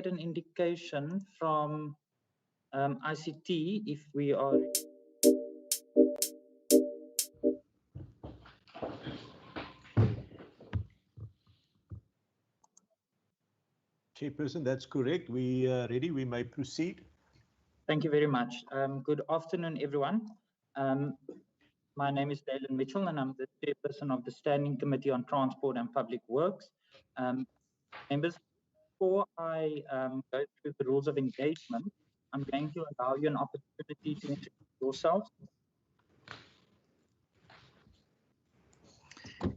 get an indication from ICT if we are... Chairperson, that's correct. We are ready. We may proceed. Thank you very much. Good afternoon, everyone. My name is Dalen Mitchell, and I'm the chairperson of the Standing Committee on Transport and Public Works. Members, before I go through the rules of engagement, I'm going to allow you an opportunity to introduce yourselves.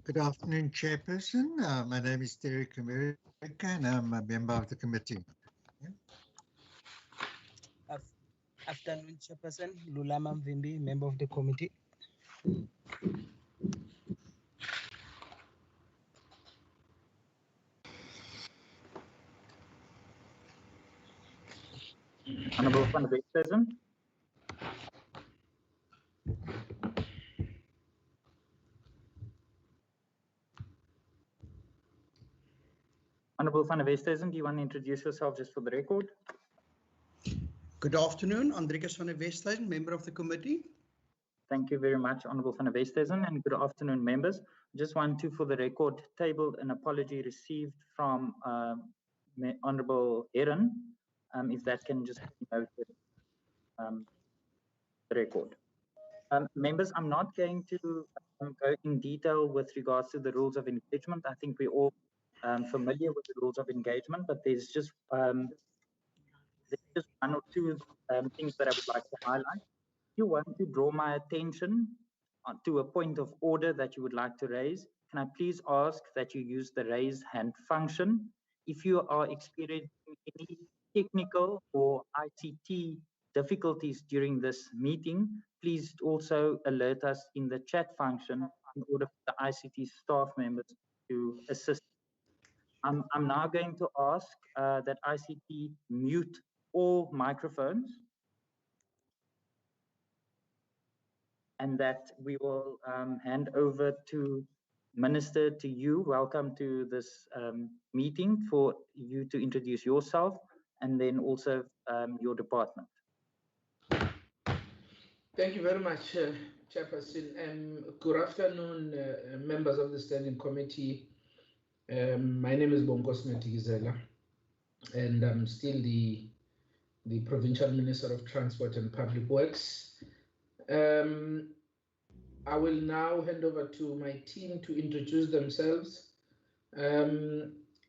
Good afternoon, Chairperson. My name is Derek America, and I'm a member of the committee. Afternoon, Chairperson. Lulama Mvimbi, member of the committee. Honorable Van Westhuizen. Honorable Van Westhuizen, do you want to introduce yourself just for the record? Good afternoon, Andrikus van der Westhuizen, member of the committee. Thank you very much, Honorable Van Westhuizen, and good afternoon, members. Just want to, for the record, table an apology received from Honorable Heron, if that can just be noted, the record. Members, I'm not going to go in detail with regards to the rules of engagement. I think we're all familiar with the rules of engagement, but there's just one or two things that I would like to highlight. If you want to draw my attention to a point of order that you would like to raise, can I please ask that you use the raise hand function? If you are experiencing any technical or ICT difficulties during this meeting, please also alert us in the chat function in order for the ICT staff members to assist. I'm now going to ask that ICT mute all microphones, and that we will hand over to Minister, to you. Welcome to this meeting, for you to introduce yourself and then also your department. Thank you very much, Chairperson. Good afternoon, members of the Standing Committee. My name is Bongos Metigizela, and I'm still the Provincial Minister of Transport and Public Works. I will now hand over to my team to introduce themselves.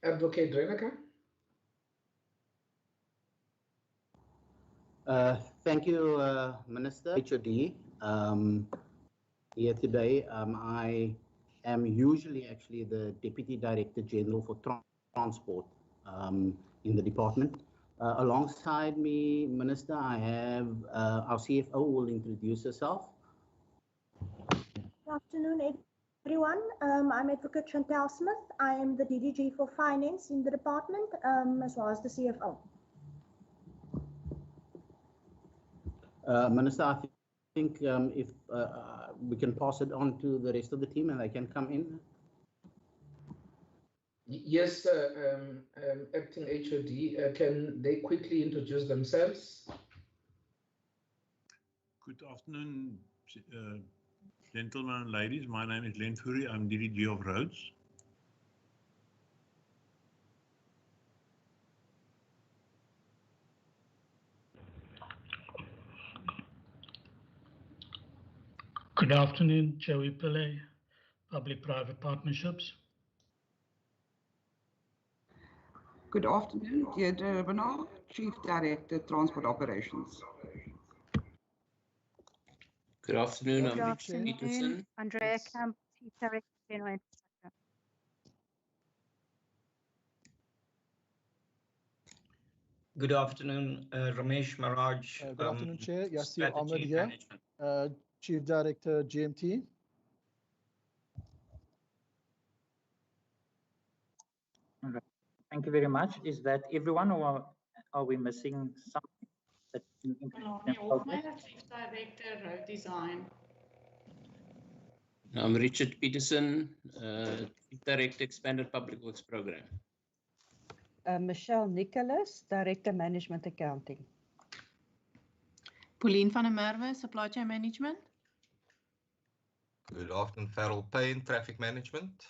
Advocate Renaka. Thank you, Minister. HOD. Here today, I am usually actually the Deputy Director General for Transport in the department. Alongside me, Minister, I have our CFO who will introduce herself. Good afternoon, everyone. I'm Advocate Chantal Smith. I am the DDG for Finance in the department, as well as the CFO. Minister, I think if we can pass it on to the rest of the team and they can come in. Yes, Acting HOD, can they quickly introduce themselves? Good afternoon, gentlemen and ladies. My name is Len Fury. I'm DDG of Roads. Good afternoon, Joey Pillay, Public-Private Partnerships. Good afternoon, Deirdre Bernard, Chief Director, Transport Operations. Good afternoon, I'm Richard Peterson. Andrea Camp, Chief Director, General Infrastructure. Good afternoon, Ramesh Maraj. Good afternoon, Chair. Yassir Ahmed here, Chief Director, GMT. Okay. Thank you very much. Is that everyone, or are we missing something? Chief Director, Road Design. I'm Richard Peterson, Chief Director, Expanded Public Works Program. Michelle Nicholas, Director Management Accounting. Pauline van der Merwe, Supply Chain Management. Good afternoon, Farrell Payne, Traffic Management.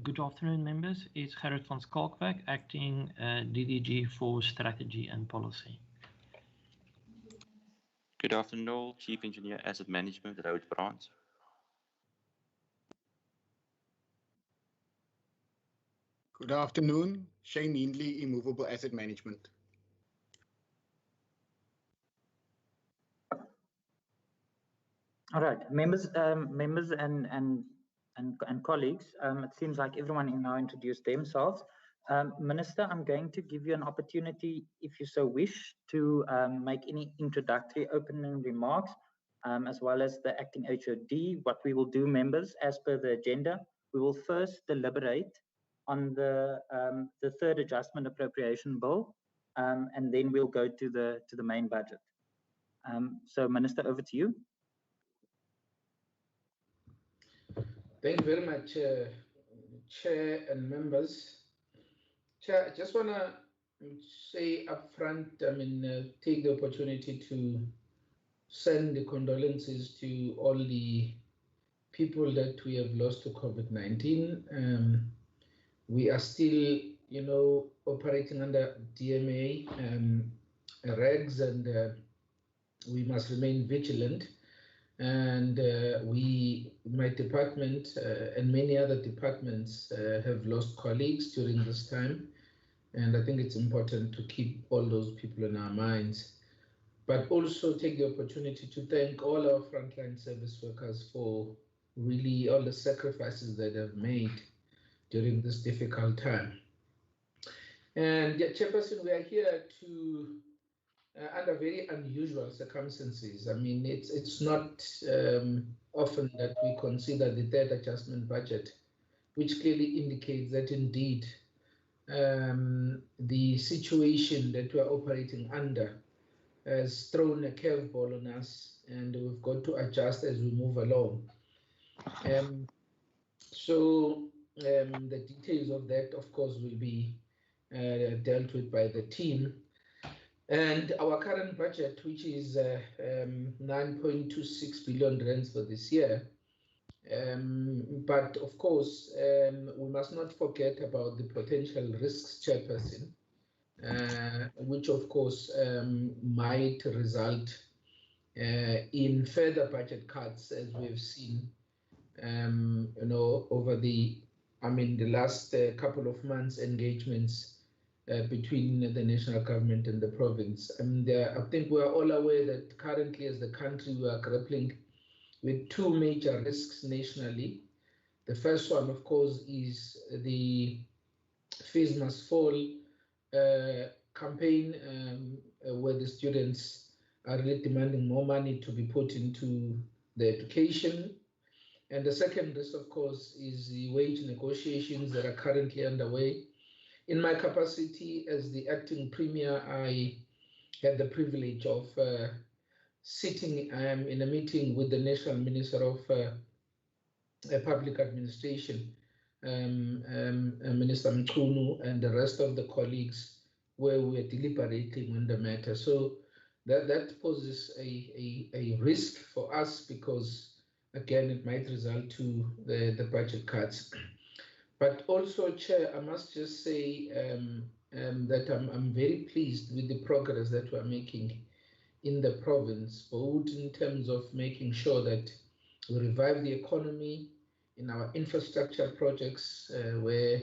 Good afternoon, members. It's Gerrit van Skalkwyk, acting DDG for Strategy and Policy. Good afternoon, all. Chief Engineer, Asset Management, Road Branch. Good afternoon, Shane Hindley, Immovable Asset Management. All right, members and colleagues, it seems like everyone now introduced themselves. Minister, I'm going to give you an opportunity, if you so wish, to make any introductory opening remarks, as well as the acting HOD. What we will do, members, as per the agenda, we will first deliberate on the third adjustment appropriation bill, and then we'll go to the main budget. So, Minister, over to you. Thank you very much, Chair and members. Chair, I just want to say up front, take the opportunity to send the condolences to all the people that we have lost to COVID-19. We are still, operating under DMA regs, and we must remain vigilant. And my department and many other departments have lost colleagues during this time. And I think it's important to keep all those people in our minds, but also take the opportunity to thank all our frontline service workers for really all the sacrifices that they've made during this difficult time. And Chairperson, we are here to under very unusual circumstances. I mean, it's not often that we consider the third adjustment budget, which clearly indicates that indeed the situation that we are operating under has thrown a curveball on us, and we've got to adjust as we move along. So the details of that, of course, will be dealt with by the team. And our current budget, which is 9.26 billion rands for this year. But of course, we must not forget about the potential risks, Chairperson, which of course might result in further budget cuts, as we've seen, over the last couple of months engagements between the national government and the province. And I think we are all aware that currently as the country we are grappling with two major risks nationally. The first one, of course, is the Fees Must Fall campaign, where the students are really demanding more money to be put into the education. And the second risk, of course, is the wage negotiations that are currently underway. In my capacity as the acting premier, I had the privilege of sitting in a meeting with the National Minister of Public Administration, Minister Mchunu, and the rest of the colleagues, where we were deliberating on the matter. So that poses a risk for us because, again, it might result to the budget cuts. But also, Chair, I must just say that I'm very pleased with the progress that we're making in the province, both in terms of making sure that we revive the economy in our infrastructure projects, where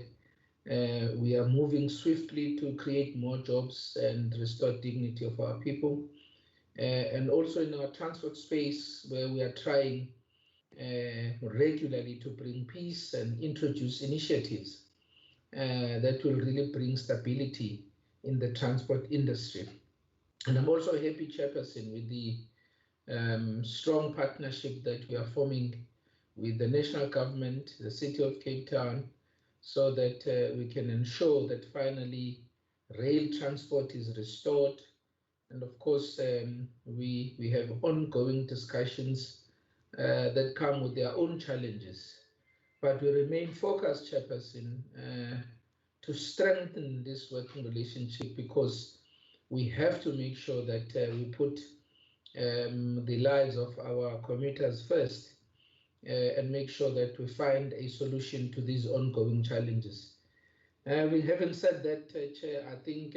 we are moving swiftly to create more jobs and restore dignity of our people, and also in our transport space, where we are trying regularly to bring peace and introduce initiatives that will really bring stability in the transport industry. And I'm also happy, Chairperson, with the strong partnership that we are forming with the national government, the City of Cape Town, so that we can ensure that finally rail transport is restored. And of course, we have ongoing discussions that come with their own challenges but we remain focused, Chairperson, to strengthen this working relationship, because we have to make sure that we put the lives of our commuters first, and make sure that we find a solution to these ongoing challenges. We haven't said that, Chair. I think,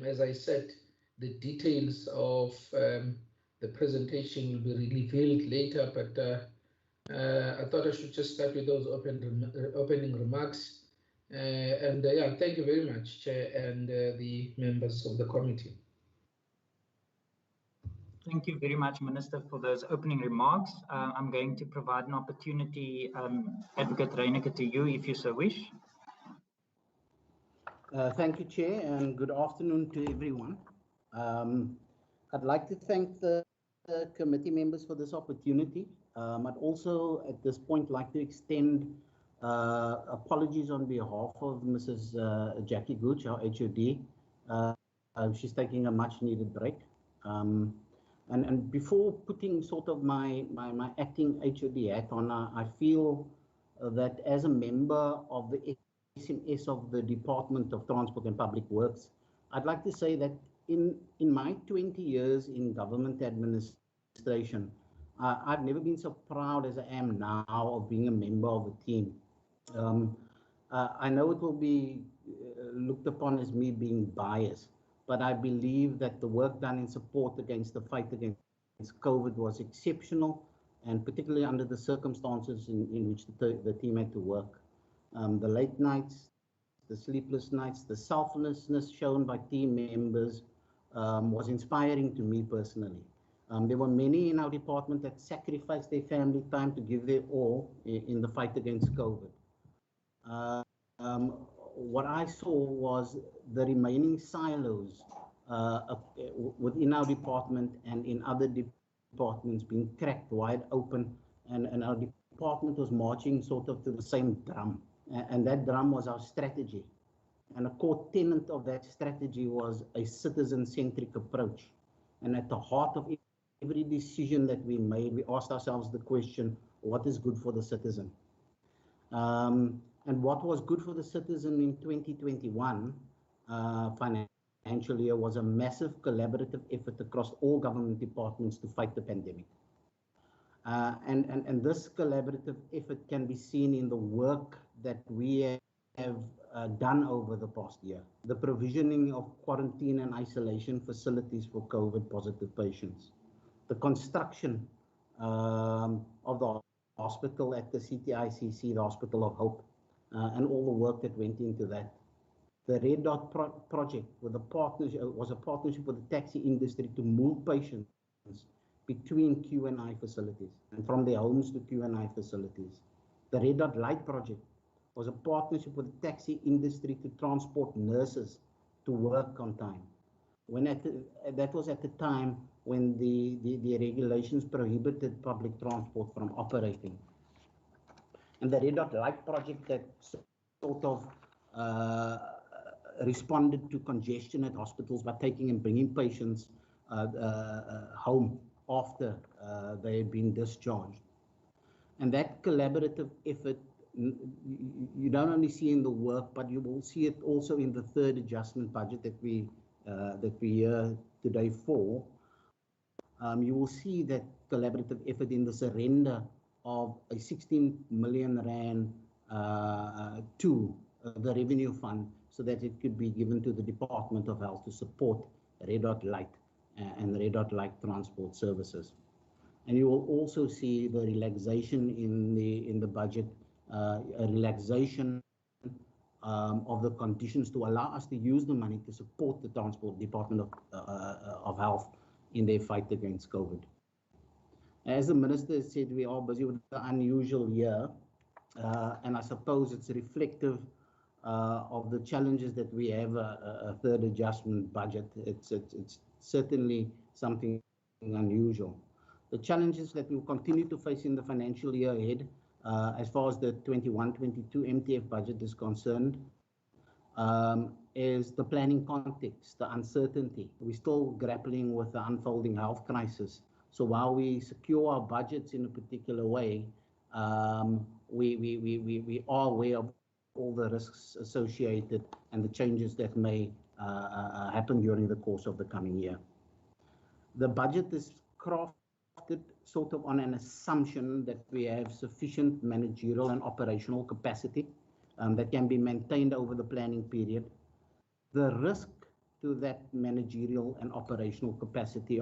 as I said, the details of the presentation will be revealed later, but I thought I should just start with those opening remarks. Yeah, thank you very much, Chair, and the members of the committee. Thank you very much, Minister, for those opening remarks. I'm going to provide an opportunity, Advocate Reyneke, to you, if you so wish. Thank you, Chair, and good afternoon to everyone. I'd like to thank the committee members for this opportunity. I'd also, at this point, like to extend apologies on behalf of Mrs. Jackie Gooch, our HOD. She's taking a much-needed break. And before putting sort of my acting HOD hat on, I feel that as a member of the SMS of the Department of Transport and Public Works, I'd like to say that in my 20 years in government administration, I've never been so proud as I am now of being a member of a team. I know it will be looked upon as me being biased, but I believe that the work done in support against the fight against COVID was exceptional, and particularly under the circumstances in which the team had to work. The late nights, the sleepless nights, the selflessness shown by team members was inspiring to me personally. There were many in our department that sacrificed their family time to give their all in the fight against COVID. What I saw was the remaining silos within our department and in other departments being cracked wide open, and our department was marching sort of to the same drum, and that drum was our strategy. And a core tenet of that strategy was a citizen-centric approach. And at the heart of every decision that we made, we asked ourselves the question, what is good for the citizen? And what was good for the citizen in 2021 financial year was a massive collaborative effort across all government departments to fight the pandemic. And this collaborative effort can be seen in the work that we have done over the past year. The provisioning of quarantine and isolation facilities for COVID positive patients. The construction of the hospital at the CTICC, the Hospital of Hope, and all the work that went into that. The Red Dot project with a partnership, was a partnership with the taxi industry to move patients between Q&I facilities and from their homes to Q&I facilities. The Red Dot Light project was a partnership with the taxi industry to transport nurses to work on time. That was at the time when the regulations prohibited public transport from operating. And the Red Dot Light project that sort of responded to congestion at hospitals by taking and bringing patients home after they had been discharged. And that collaborative effort, you don't only see in the work, but you will see it also in the third adjustment budget that we here today for. You will see that collaborative effort in the surrender of a 16 million rand to the revenue fund, so that it could be given to the Department of Health to support Red Dot Light and Red Dot Light transport services. And you will also see the relaxation in the budget, a relaxation of the conditions to allow us to use the money to support the Transport Department of Health in their fight against COVID. As the Minister said, we are busy with the unusual year, and I suppose it's reflective of the challenges that we have a third adjustment budget. It's certainly something unusual. The challenges that we will continue to face in the financial year ahead, as far as the 21-22 MTF budget is concerned, is the planning context, the uncertainty. We're still grappling with the unfolding health crisis. So while we secure our budgets in a particular way, we are aware of all the risks associated and the changes that may happen during the course of the coming year. The budget is crafted sort of on an assumption that we have sufficient managerial and operational capacity that can be maintained over the planning period. The risk to that managerial and operational capacity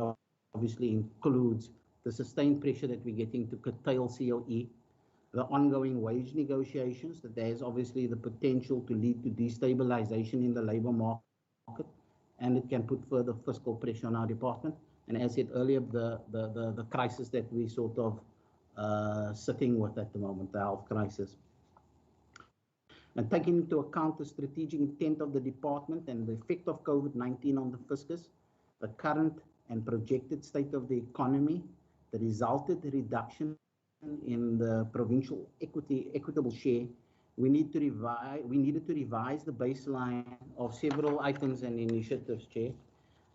obviously includes the sustained pressure that we're getting to curtail COE, the ongoing wage negotiations, that there's obviously the potential to lead to destabilization in the labor market, and it can put further fiscal pressure on our department. And as I said earlier, the crisis that we sort of sitting with at the moment, the health crisis. And taking into account the strategic intent of the department and the effect of COVID-19 on the fiscus, the current and projected state of the economy, the resulted reduction in the provincial equitable share, we needed to revise the baseline of several items and initiatives, Chair.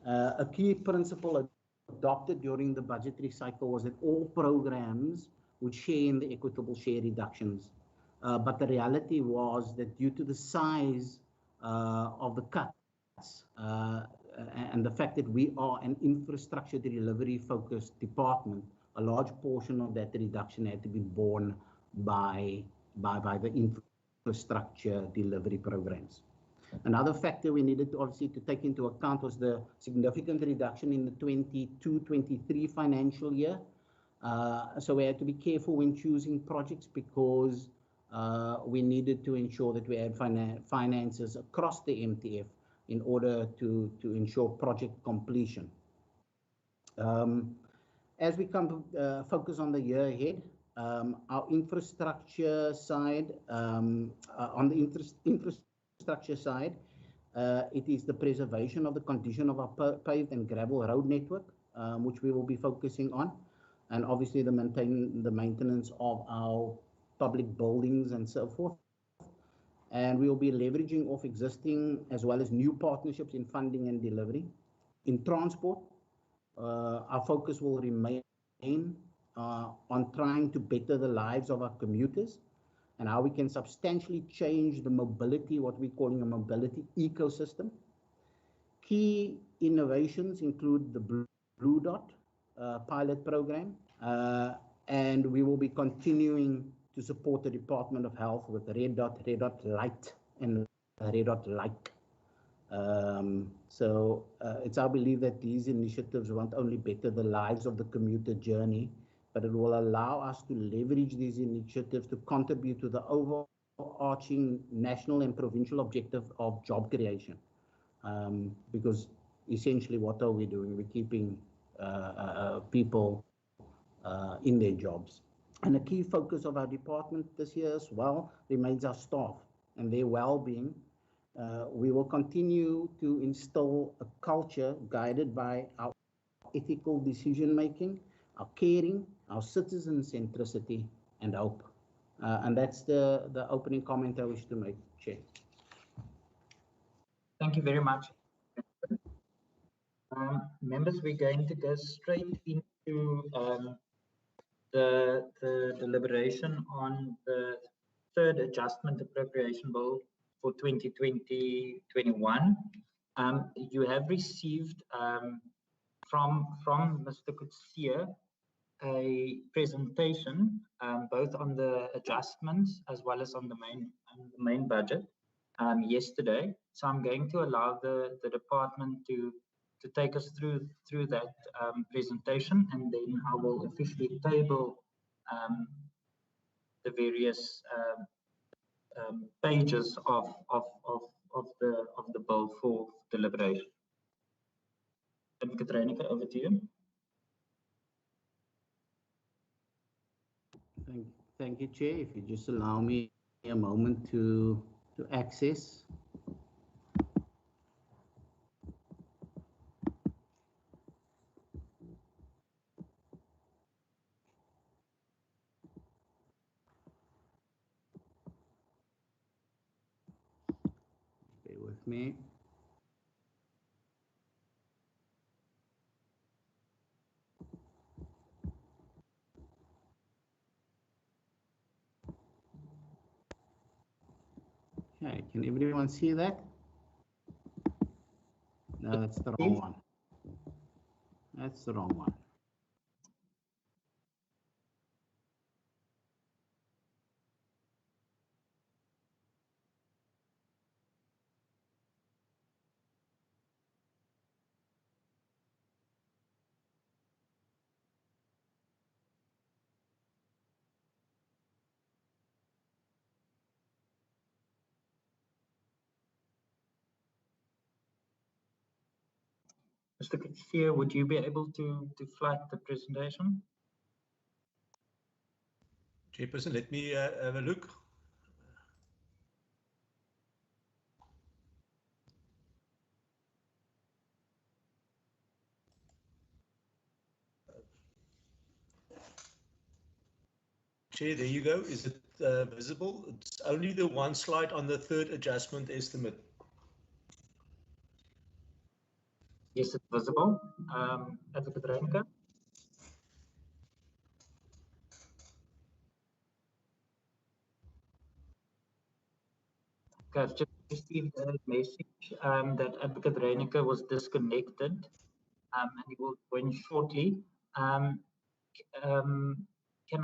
A key principle adopted during the budgetary cycle was that all programs would share in the equitable share reductions. But the reality was that due to the size of the cuts and the fact that we are an infrastructure delivery focused department, a large portion of that reduction had to be borne by the infrastructure delivery programs. Another factor we needed to obviously to take into account was the significant reduction in the 22-23 financial year. So we had to be careful when choosing projects because we needed to ensure that we had finances across the MTF in order to ensure project completion. As we come to focus on the year ahead, our infrastructure side, on the infrastructure side, it is the preservation of the condition of our paved and gravel road network, which we will be focusing on, and obviously the maintenance of our public buildings and so forth. And we will be leveraging off existing as well as new partnerships in funding and delivery. In transport, our focus will remain on trying to better the lives of our commuters and how we can substantially change the mobility, what we're calling a mobility ecosystem. Key innovations include the Blue Dot pilot program, and we will be continuing to support the Department of Health with Red Dot Light, and Red Dot Like. So it's our belief that these initiatives won't only better the lives of the commuter journey, but it will allow us to leverage these initiatives to contribute to the overarching national and provincial objective of job creation. Because essentially what are we doing? We're keeping people in their jobs. And a key focus of our department this year as well remains our staff and their well-being. We will continue to instill a culture guided by our ethical decision-making, our caring, our citizen centricity, and hope. And that's the opening comment I wish to make, Chair. Thank you very much. Members, we're going to go straight into the deliberation on the third adjustment appropriation bill for 2020-21. You have received from Mr. Kutsia a presentation both on the adjustments as well as on the main budget yesterday. So I'm going to allow the department to take us through that presentation, and then I will officially table the various pages of the bill for deliberation. And Katrina, over to you. Thank you, Chair. If you just allow me a moment to access. Bear with me. Okay, can everyone see that? No, that's the wrong one. That's the wrong one. Mr. Chair, would you be able to flag the presentation? Chairperson, let me have a look. Chair, there you go. Is it visible? It's only the one slide on the third adjustment estimate. Yes, it's visible. Advocate Reiniger. Okay, I've just received a message that Advocate Reiniger was disconnected and he will join shortly. Can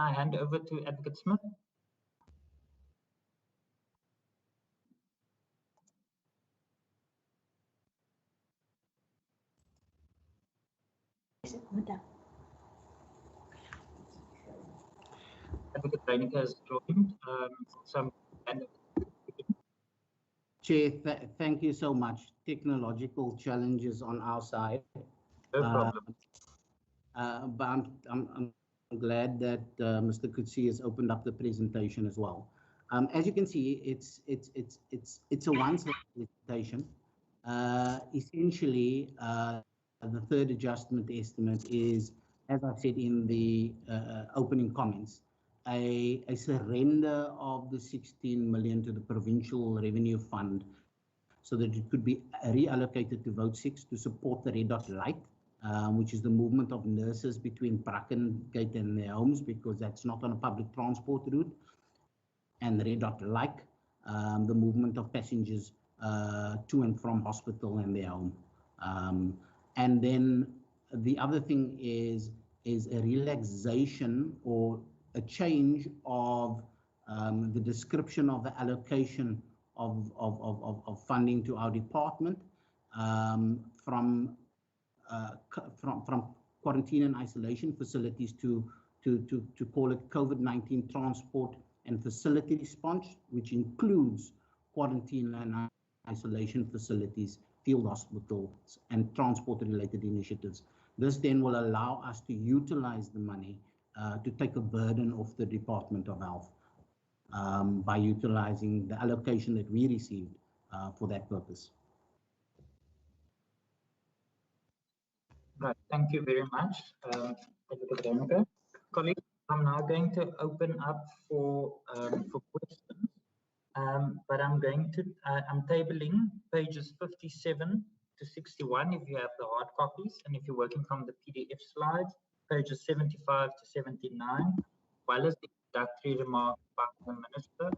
I hand over to Advocate Smith? Advocate Reiniger has joined. Chair, thank you so much. Technological challenges on our side. No problem. But I'm glad that Mr. Kutsi has opened up the presentation as well. As you can see, it's a one-slide presentation. Essentially, the third adjustment estimate is, as I said in the opening comments, a surrender of the 16 million to the Provincial Revenue Fund so that it could be reallocated to Vote 6 to support the Red Dot Light, which is the movement of nurses between Brackengate and their homes, because that's not on a public transport route, and Red Dot Light, the movement of passengers to and from hospital and their home. And then the other thing is a relaxation or a change of the description of the allocation of funding to our department from quarantine and isolation facilities to call it COVID-19 transport and facility response, which includes quarantine and isolation facilities, field hospitals, and transport-related initiatives. This then will allow us to utilize the money to take a burden off the Department of Health by utilizing the allocation that we received for that purpose. Right, thank you very much, Advocate Reiniger. Colleagues, I'm now going to open up for questions, but I'm tabling pages 57 to 61 if you have the hard copies, and if you're working from the PDF slides, pages 75 to 79, as well as the introductory remarks by the Minister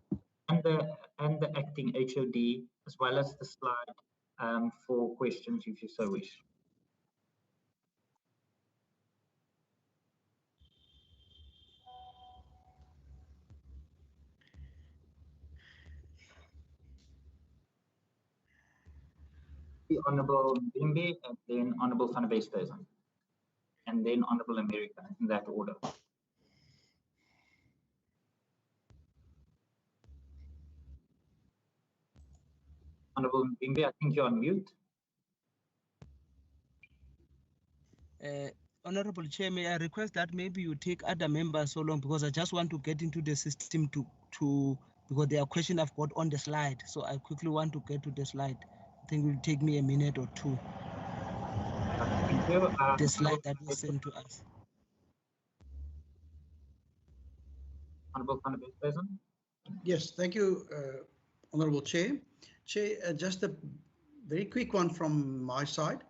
and the acting HOD, as well as the slide for questions if you so wish. The Honorable Bimbi, and then Honorable Van Westhuizen, and then Honorable America, in that order. Honorable Bimbi, I think you're on mute. Honorable Chair, may I request that maybe you take other members so long, because I just want to get into the system because there are questions I've got on the slide. So I quickly want to get to the slide. I think it will take me a minute or two. Thank you. The slide that was sent to us. Honorable Van Westhuizen. Yes, thank you, Honorable Chair. Chair, just a very quick one from my side.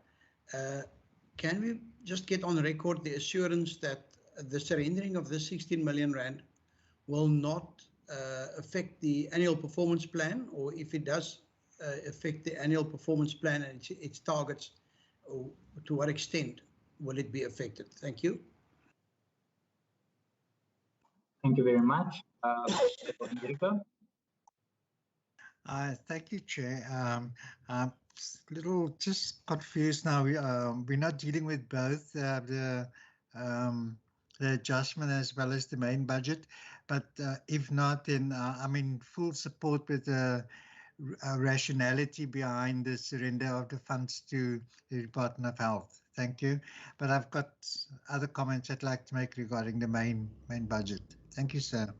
Can we just get on record the assurance that the surrendering of the 16 million rand will not affect the annual performance plan, or if it does affect the annual performance plan and its targets, or to what extent will it be affected? Thank you. Thank you very much. Enrico? Thank you, Chair. I'm a little just confused now. We're not dealing with both the adjustment as well as the main budget, but if not, then I'm in full support with the rationality behind the surrender of the funds to the Department of Health. Thank you. But I've got other comments I'd like to make regarding the main budget. Thank you, sir.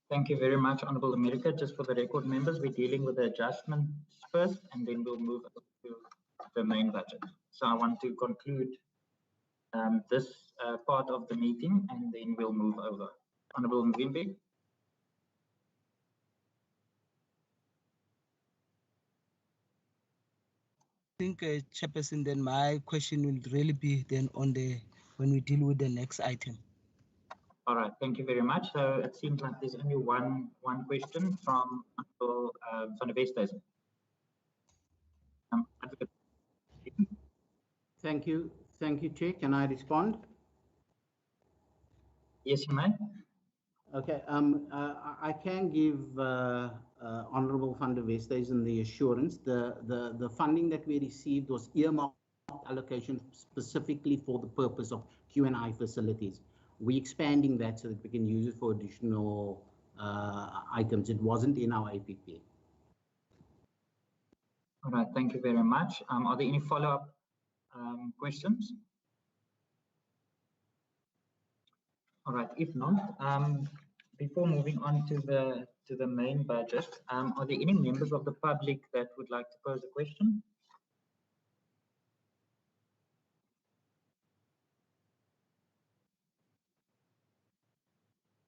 Thank you very much, Honourable America. Just for the record, members, we're dealing with the adjustments first, and then we'll move over to the main budget. So I want to conclude this part of the meeting, and then we'll move over. Honourable Mvimbi. I think, Chairperson, then my question will really be then on when we deal with the next item. All right, thank you very much. So it seems like there's only one question from Honourable van der Westhuizen. Thank you, Chair. Can I respond? Yes, you may. Okay. I can give Honourable van der Westhuizen the assurance the funding that we received was earmarked allocation specifically for the purpose of Q&I facilities. We're expanding that so that we can use it for additional items. It wasn't in our APP. All right, thank you very much. Are there any follow-up questions? All right, if not, before moving on to the main budget, are there any members of the public that would like to pose a question?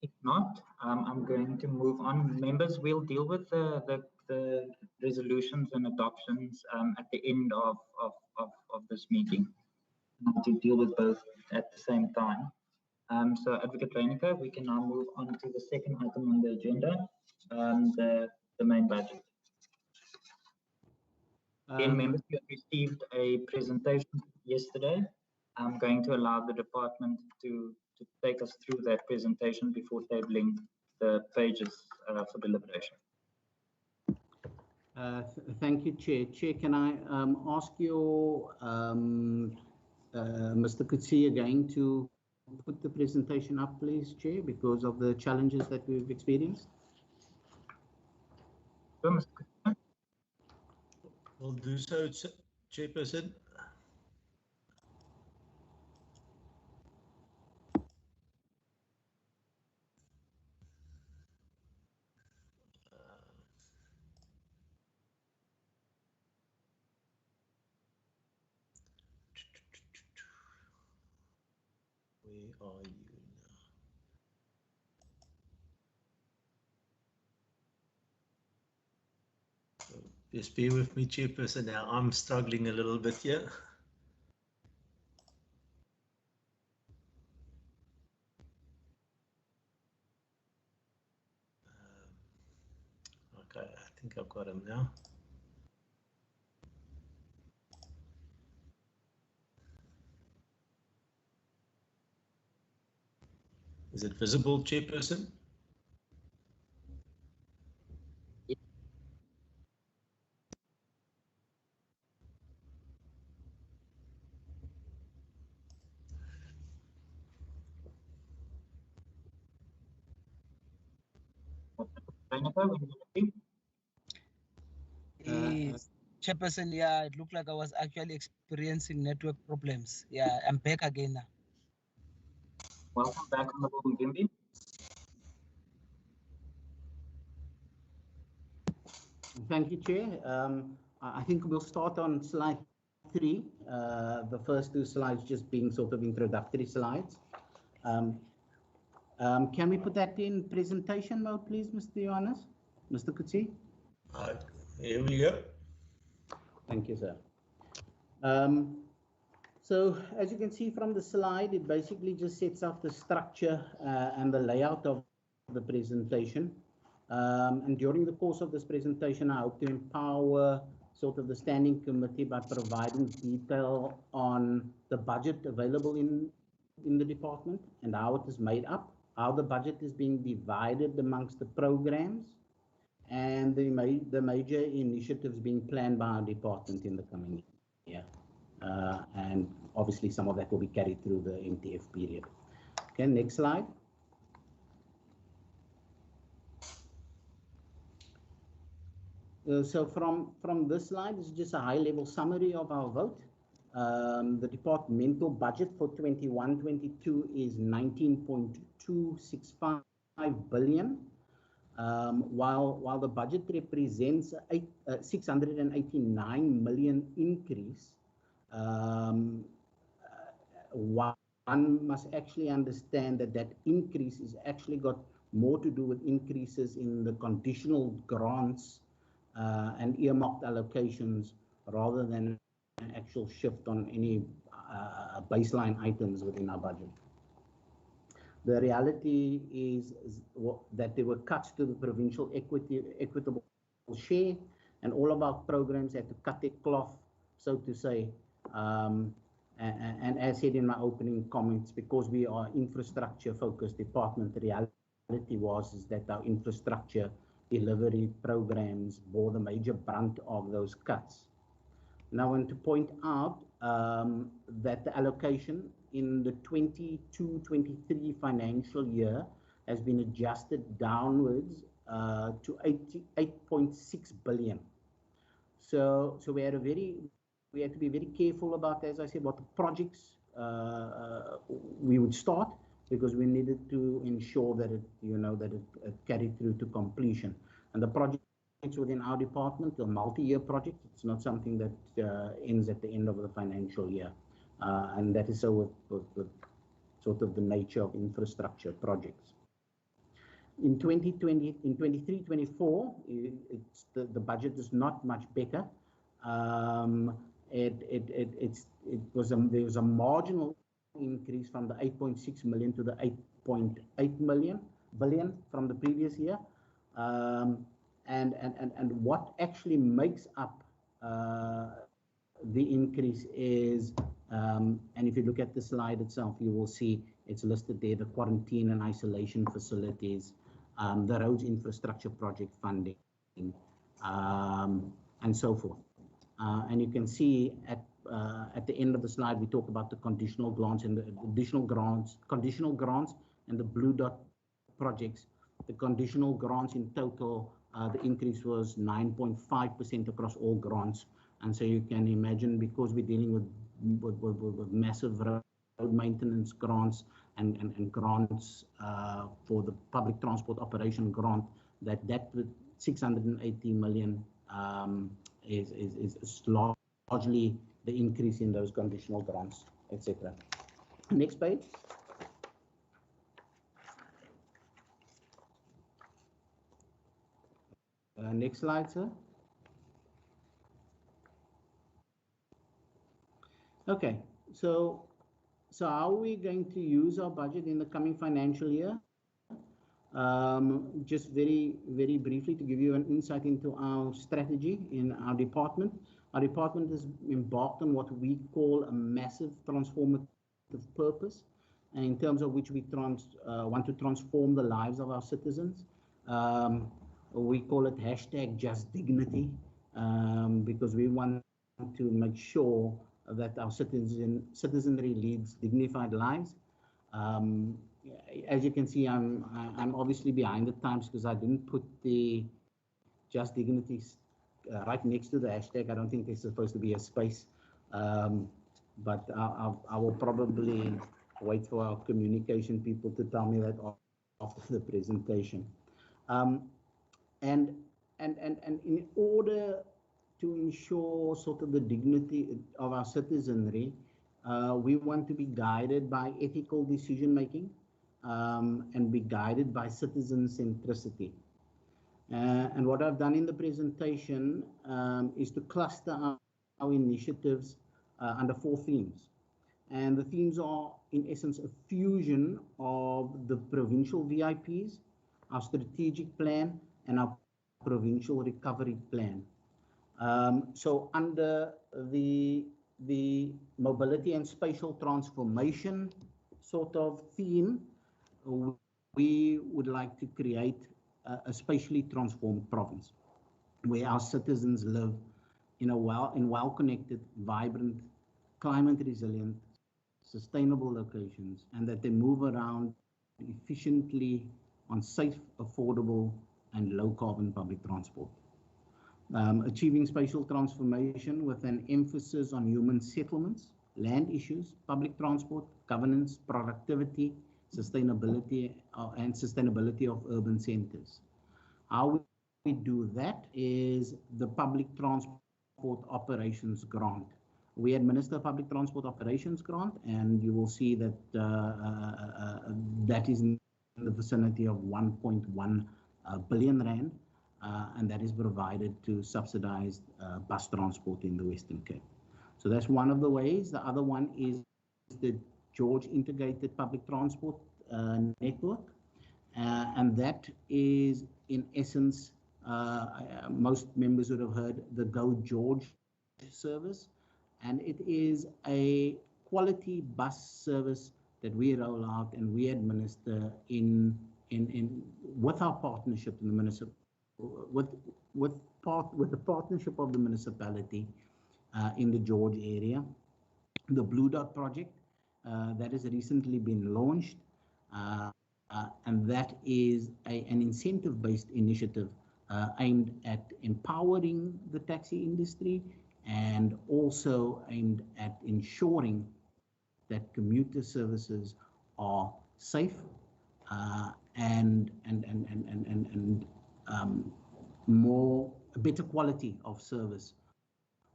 If not, I'm going to move on. Members, we'll deal with the resolutions and adoptions at the end of this meeting, to deal with both at the same time. So, Advocate Reiniger, we can now move on to the second item on the agenda, the main budget. Again, members, you have received a presentation yesterday. I'm going to allow the department to take us through that presentation before tabling the pages for deliberation. Thank you, Chair. Chair, can I ask your Mr. Kutsi again to put the presentation up, please, Chair, because of the challenges that we've experienced? We'll do so, Chairperson. Where are you now? So just bear with me, Chairperson. Now I'm struggling a little bit here. Okay, I think I've got him now. Is it visible, Chairperson? Chairperson, yeah, it looked like I was actually experiencing network problems. Yeah, I'm back again now. Welcome back, Honourable Mvimbi. Thank you, Chair. I think we'll start on slide 3. The first 2 slides just being sort of introductory slides. Can we put that in presentation mode, please, Mr. Johannes? Mr. Kutsi? Here we go. Thank you, sir. So as you can see from the slide, it basically just sets out the structure and the layout of the presentation. And during the course of this presentation, I hope to empower sort of the standing committee by providing detail on the budget available in the department and how it is made up, how the budget is being divided amongst the programs, and the major initiatives being planned by our department in the coming year. And obviously some of that will be carried through the MTF period. Okay, next slide. So from this slide, this is just a high-level summary of our vote. The departmental budget for 21-22 is 19.265 billion, while the budget represents a 689 million increase. One must actually understand that increase is actually got more to do with increases in the conditional grants and earmarked allocations rather than an actual shift on any baseline items within our budget. The reality is that there were cuts to the provincial equitable share, and all of our programs had to cut their cloth, so to say. And as said in my opening comments, because we are infrastructure-focused department, the reality is that our infrastructure delivery programs bore the major brunt of those cuts. Now, I want to point out that the allocation in the 22-23 financial year has been adjusted downwards to 8.6 billion. So we had to be very careful about, as I said, what the projects we would start, because we needed to ensure that it carried through to completion. And the projects within our department are multi-year projects. It's not something that ends at the end of the financial year. And that is so with sort of the nature of infrastructure projects. In 23-24, the budget is not much better. There was a marginal increase from the 8.6 million to the 8.8 billion from the previous year. And what actually makes up the increase is, and if you look at the slide itself, you will see it's listed there, the quarantine and isolation facilities, the roads infrastructure project funding, and so forth. And you can see at the end of the slide, we talk about the conditional grants and the additional grants, conditional grants and the blue dot projects. The conditional grants in total, the increase was 9.5% across all grants. And so you can imagine, because we're dealing with massive road maintenance grants and grants for the public transport operation grant, that with 680 million is largely the increase in those conditional grants, etc. Next page. Next slide, sir. Okay, so how are we going to use our budget in the coming financial year? Just very briefly to give you an insight into our strategy in our department. Our department has embarked on what we call a massive transformative purpose, and in terms of which we want to transform the lives of our citizens. We call it #JustDignity, because we want to make sure that our citizenry leads dignified lives. As you can see, I'm obviously behind the times because I didn't put the Just Dignity right next to the hashtag. I don't think there's supposed to be a space, but I will probably wait for our communication people to tell me that after the presentation. And in order to ensure sort of the dignity of our citizenry, we want to be guided by ethical decision making and be guided by citizen centricity. And what I've done in the presentation is to cluster our initiatives under 4 themes. And the themes are, in essence, a fusion of the provincial VIPs, our strategic plan, and our provincial recovery plan. So under the mobility and spatial transformation sort of theme, we would like to create a spatially transformed province where our citizens live in well-connected, vibrant, climate resilient, sustainable locations, and that they move around efficiently on safe, affordable, and low carbon public transport. Achieving spatial transformation with an emphasis on human settlements, land issues, public transport, governance, productivity, sustainability, and sustainability of urban centers. How we do that is the public transport operations grant. We administer public transport operations grant, and you will see that that is in the vicinity of 1.1 billion rand, and that is provided to subsidized bus transport in the Western Cape. So that's one of the ways. The other one is the George Integrated Public Transport Network, and that is in essence, most members would have heard the Go George service, and it is a quality bus service that we roll out and we administer with our partnership in the municipal, with the partnership of the municipality in the George area. The Blue Dot project that has recently been launched, and that is an incentive-based initiative aimed at empowering the taxi industry and also aimed at ensuring that commuter services are safe and better quality of service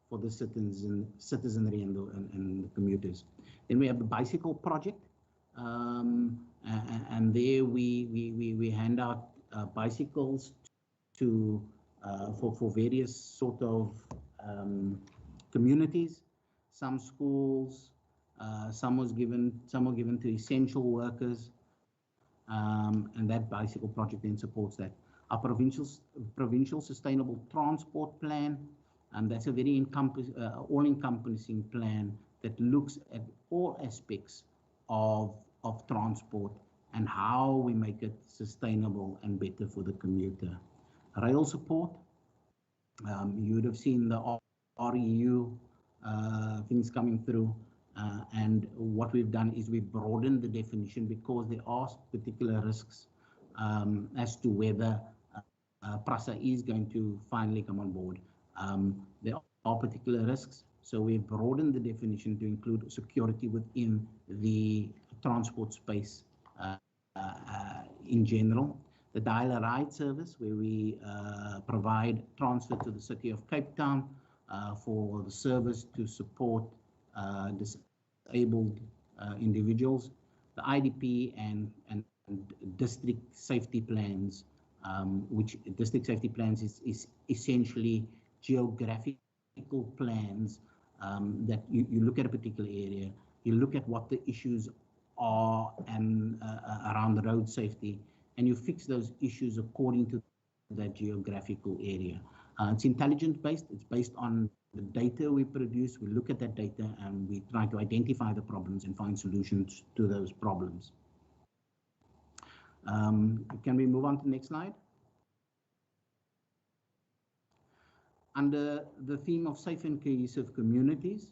for the citizenry and the commuters. Then we have the bicycle project, and there we hand out bicycles to for various sort of communities, some schools, some were given to essential workers, and that bicycle project then supports that. Our provincial sustainable transport plan, and that's a very all-encompassing plan that looks at all aspects of transport and how we make it sustainable and better for the commuter. Rail support, you would have seen the REU things coming through, and what we've done is we've broadened the definition because there are particular risks as to whether PRASA is going to finally come on board. There are particular risks, so we've broadened the definition to include security within the transport space in general. The dial-a-ride service, where we provide transfer to the city of Cape Town for the service to support disabled individuals. The IDP and district safety plans, which district safety plans is essentially geographical plans that you look at a particular area, you look at what the issues are and around the road safety, and you fix those issues according to that geographical area. It's intelligence based. It's based on the data we produce. We look at that data and we try to identify the problems and find solutions to those problems. Can we move on to the next slide? Under the theme of safe and cohesive communities,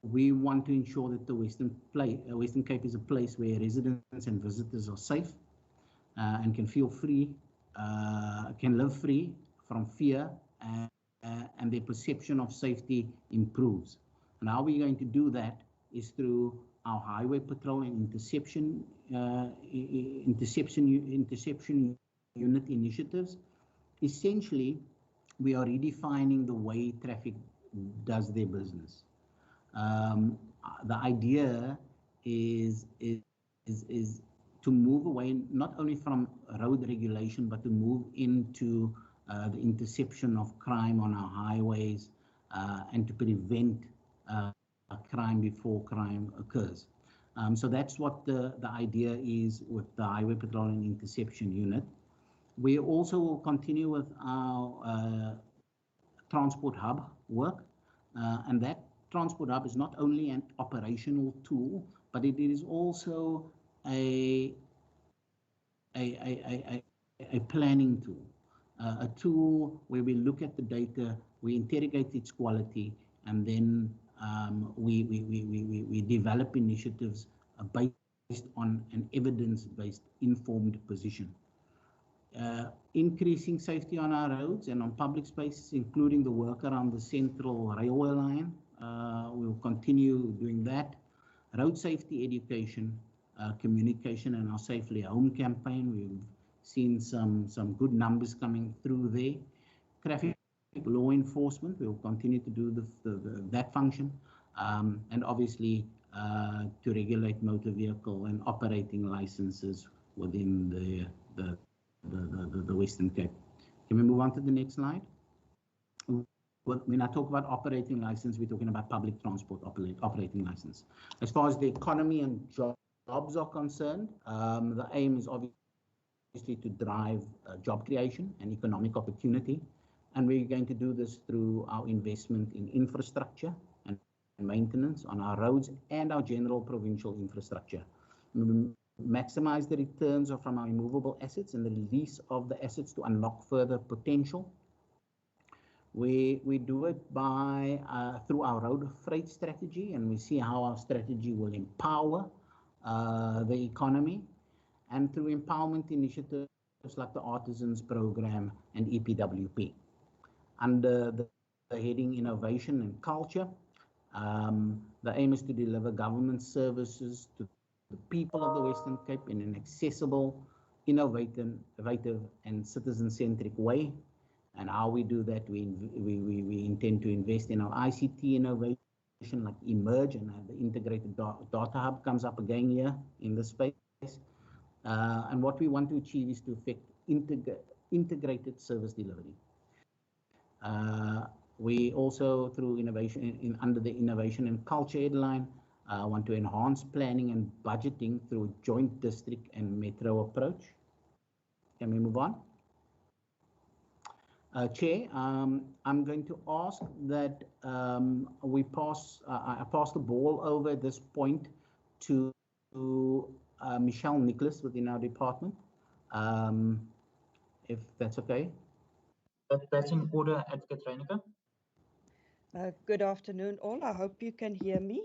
we want to ensure that the Western Cape is a place where residents and visitors are safe and can feel free, can live free from fear, and their perception of safety improves. And how we're going to do that is through our highway patrol and interception unit initiatives. Essentially, we are redefining the way traffic does their business. The idea is to move away not only from road regulation, but to move into the interception of crime on our highways and to prevent crime before crime occurs. So that's what the idea is with the highway patrol and interception unit. We also will continue with our transport hub work, and that transport hub is not only an operational tool, but it is also a planning tool, a tool where we look at the data, we interrogate its quality, and then we develop initiatives based on an evidence-based informed position. Increasing safety on our roads and on public spaces, including the work around the central railway line. We will continue doing that. Road safety education, communication, and our Safely Home campaign. We've seen some good numbers coming through there. Traffic law enforcement, we will continue to do that function. And obviously to regulate motor vehicle and operating licenses within the Western Cape. Can we move on to the next slide? When I talk about operating license, we're talking about public transport operating license. As far as the economy and jobs are concerned, the aim is obviously to drive job creation and economic opportunity. And we're going to do this through our investment in infrastructure and maintenance on our roads and our general provincial infrastructure. Maximize the returns from our immovable assets and the release of the assets to unlock further potential. We do it by through our road freight strategy, and we see how our strategy will empower the economy, and through empowerment initiatives like the Artisans Program and EPWP. Under the heading Innovation and Culture, the aim is to deliver government services to the people of the Western Cape in an accessible, innovative, and citizen-centric way. And how we do that, we intend to invest in our ICT innovation like Emerge, and the integrated data hub comes up again here in this space. And what we want to achieve is to effect integrated service delivery. We also, through innovation, under the Innovation and Culture headline, want to enhance planning and budgeting through a joint district and metro approach. Can we move on? Chair, I'm going to ask that I pass the ball over at this point to Michelle Nicholas within our department, if that's okay. That's in order, Advocate Reyneke. Good afternoon, all. I hope you can hear me.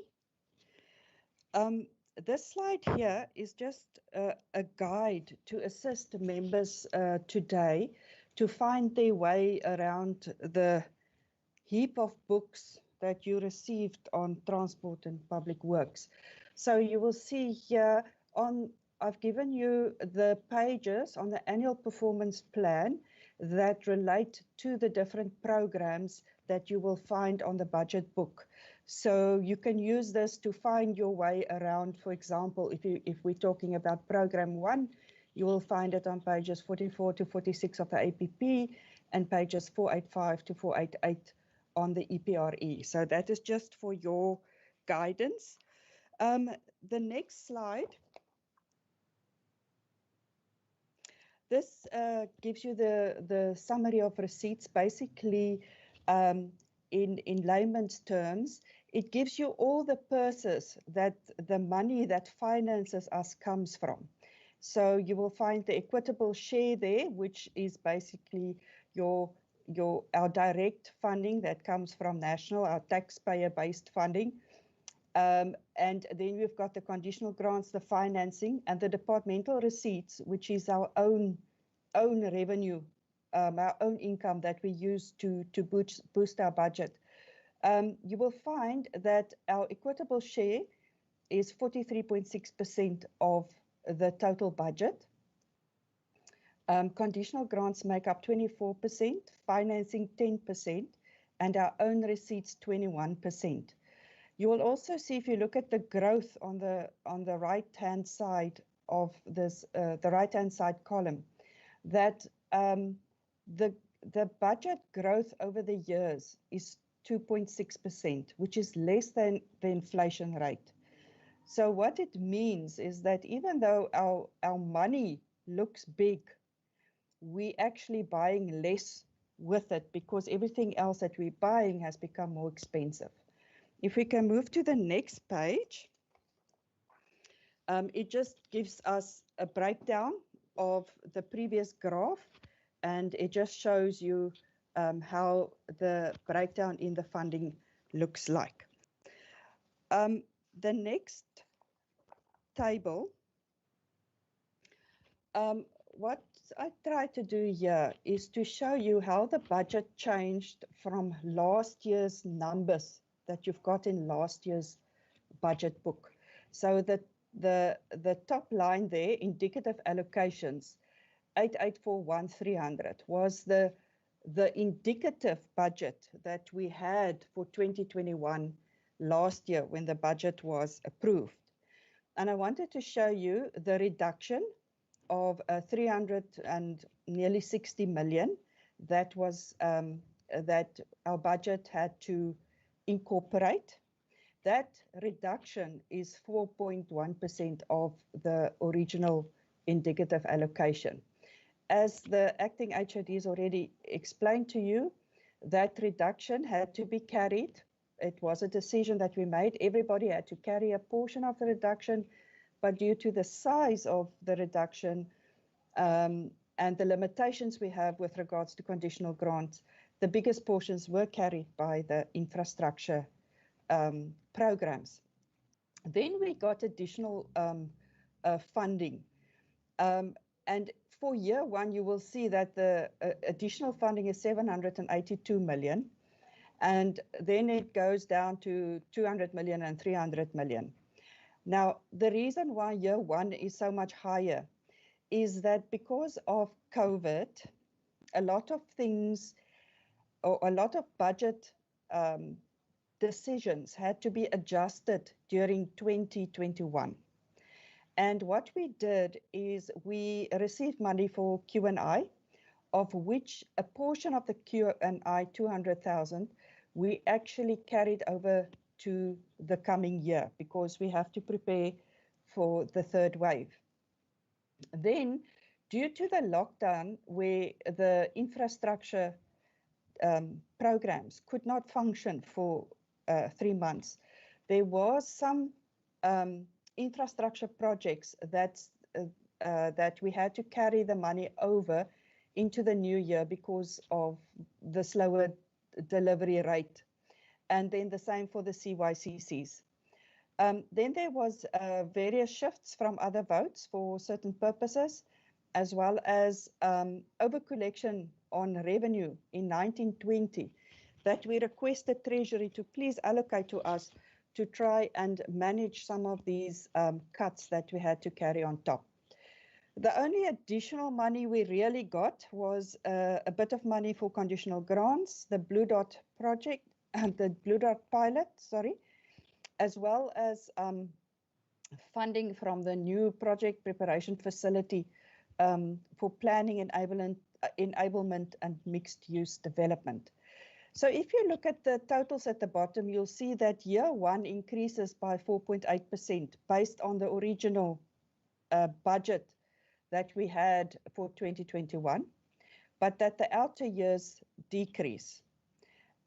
This slide here is just a guide to assist members today to find their way around the heap of books that you received on transport and public works. So you will see here I've given you the pages on the annual performance plan that relate to the different programs that you will find on the budget book. So you can use this to find your way around. For example, if we're talking about program 1, you will find it on pages 44 to 46 of the APP and pages 485 to 488 on the EPRE. So that is just for your guidance. The next slide. This gives you the summary of receipts. Basically, in layman's terms, it gives you all the purses that the money that finances us comes from. So you will find the equitable share there, which is basically our direct funding that comes from national, our taxpayer-based funding. And then we've got the conditional grants, the financing, and the departmental receipts, which is our own revenue, our own income that we use to boost our budget. You will find that our equitable share is 43.6% of the total budget. Conditional grants make up 24%, financing 10%, and our own receipts 21%. You will also see, if you look at the growth on the right-hand side of this, the right-hand side column, that the budget growth over the years is 2.6%, which is less than the inflation rate. So what it means is that even though our money looks big, we actually buying less with it because everything else that we're buying has become more expensive. If we can move to the next page, it just gives us a breakdown of the previous graph, and it just shows you how the breakdown in the funding looks like. The next table, what I try to do here is to show you how the budget changed from last year's numbers that you've got in last year's budget book. So the top line there, indicative allocations, 884,300 was the indicative budget that we had for 2021 last year when the budget was approved. And I wanted to show you the reduction of 300 and nearly 60 million that was that our budget had to incorporate. That reduction is 4.1% of the original indicative allocation. As the acting HOD has already explained to you, that reduction had to be carried. It was a decision that we made. Everybody had to carry a portion of the reduction, but due to the size of the reduction and the limitations we have with regards to conditional grants, the biggest portions were carried by the infrastructure programs. Then we got additional funding. And for year one, you will see that the additional funding is 782 million. And then it goes down to 200 million and 300 million. Now, the reason why year one is so much higher is that because of COVID, a lot of things, or a lot of budget decisions had to be adjusted during 2021. And what we did is we received money for Q&I, of which a portion of the Q&I, 200,000, we actually carried over to the coming year because we have to prepare for the third wave. Then, due to the lockdown where the infrastructure programs could not function for 3 months, there was some infrastructure projects that we had to carry the money over into the new year because of the slower delivery rate. And then the same for the CYCCs. Then there was various shifts from other votes for certain purposes, as well as over-collection on revenue in 1920 that we requested Treasury to please allocate to us to try and manage some of these cuts that we had to carry on top. The only additional money we really got was a bit of money for conditional grants, the Blue Dot project, the Blue Dot pilot, sorry, as well as funding from the new project preparation facility for planning, enablement and mixed use development. So if you look at the totals at the bottom, you'll see that year one increases by 4.8% based on the original budget that we had for 2021, but that the outer years decrease.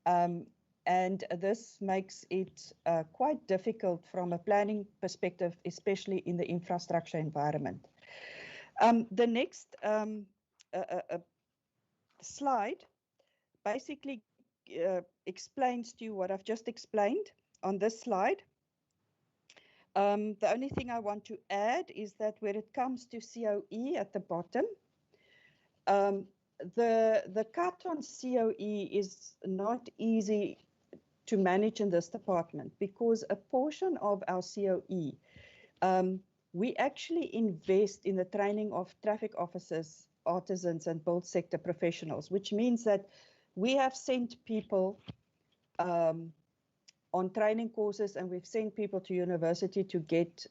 And this makes it quite difficult from a planning perspective, especially in the infrastructure environment. The next slide basically explains to you what I've just explained on this slide. The only thing I want to add is that when it comes to COE at the bottom, the cut on COE is not easy to manage in this department because a portion of our COE, we actually invest in the training of traffic officers, artisans and build sector professionals, which means that we have sent people on training courses and we've sent people to university to get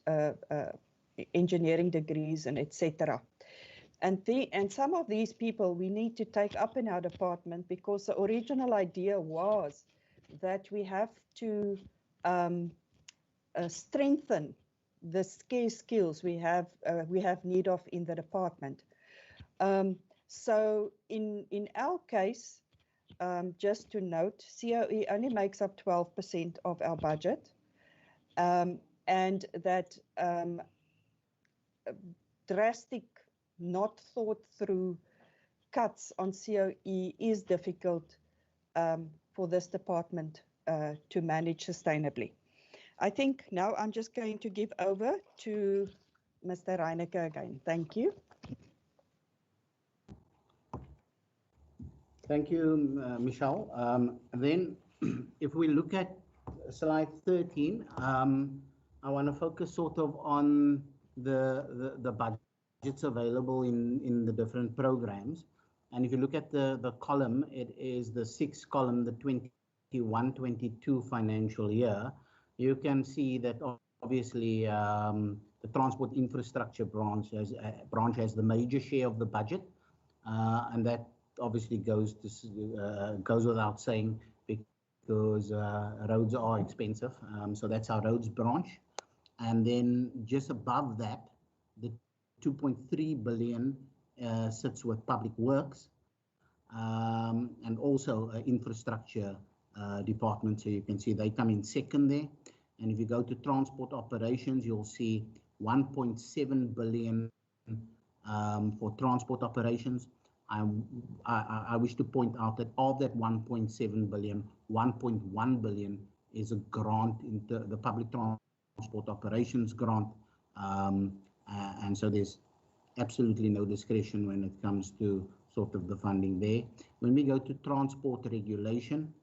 engineering degrees and etc. And some of these people we need to take up in our department because the original idea was that we have to strengthen the scarce skills we have need of in the department. So in our case, just to note, COE only makes up 12% of our budget, and that drastic, not thought through cuts on COE is difficult for this department to manage sustainably. I think now I'm just going to give over to Mr. Reineke again. Thank you. Thank you, Michelle. Then if we look at slide 13, I want to focus sort of on the budgets available in the different programs. And if you look at the column, it is the sixth column, the 21-22 financial year. You can see that obviously the transport infrastructure branch has the major share of the budget, and that obviously goes without saying because roads are expensive. So that's our roads branch. And then just above that, the 2.3 billion sits with public works and also infrastructure department. So you can see they come in second there. And if you go to transport operations, you'll see 1.7 billion for transport operations. I wish to point out that of that 1.7 billion, 1.1 billion is a grant in the public transport operations grant. And so there's absolutely no discretion when it comes to sort of the funding there. When we go to transport regulation,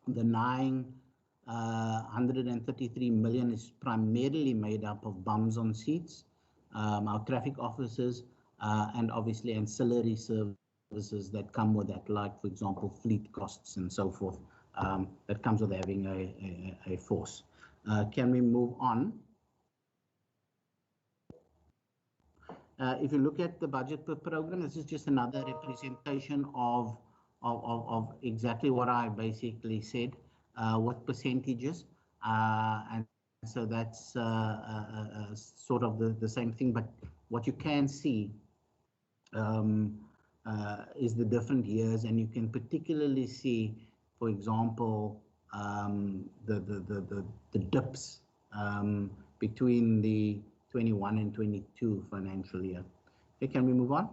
the 933 million is primarily made up of bums on seats, our traffic officers, and obviously ancillary services that come with that, like, for example, fleet costs and so forth, that comes with having a force. Can we move on? If you look at the budget per program, this is just another representation of exactly what I basically said, with percentages. And so that's sort of the same thing, but what you can see is the different years, and you can particularly see, for example, the dips between the 21 and 22 financial year. Okay, can we move on?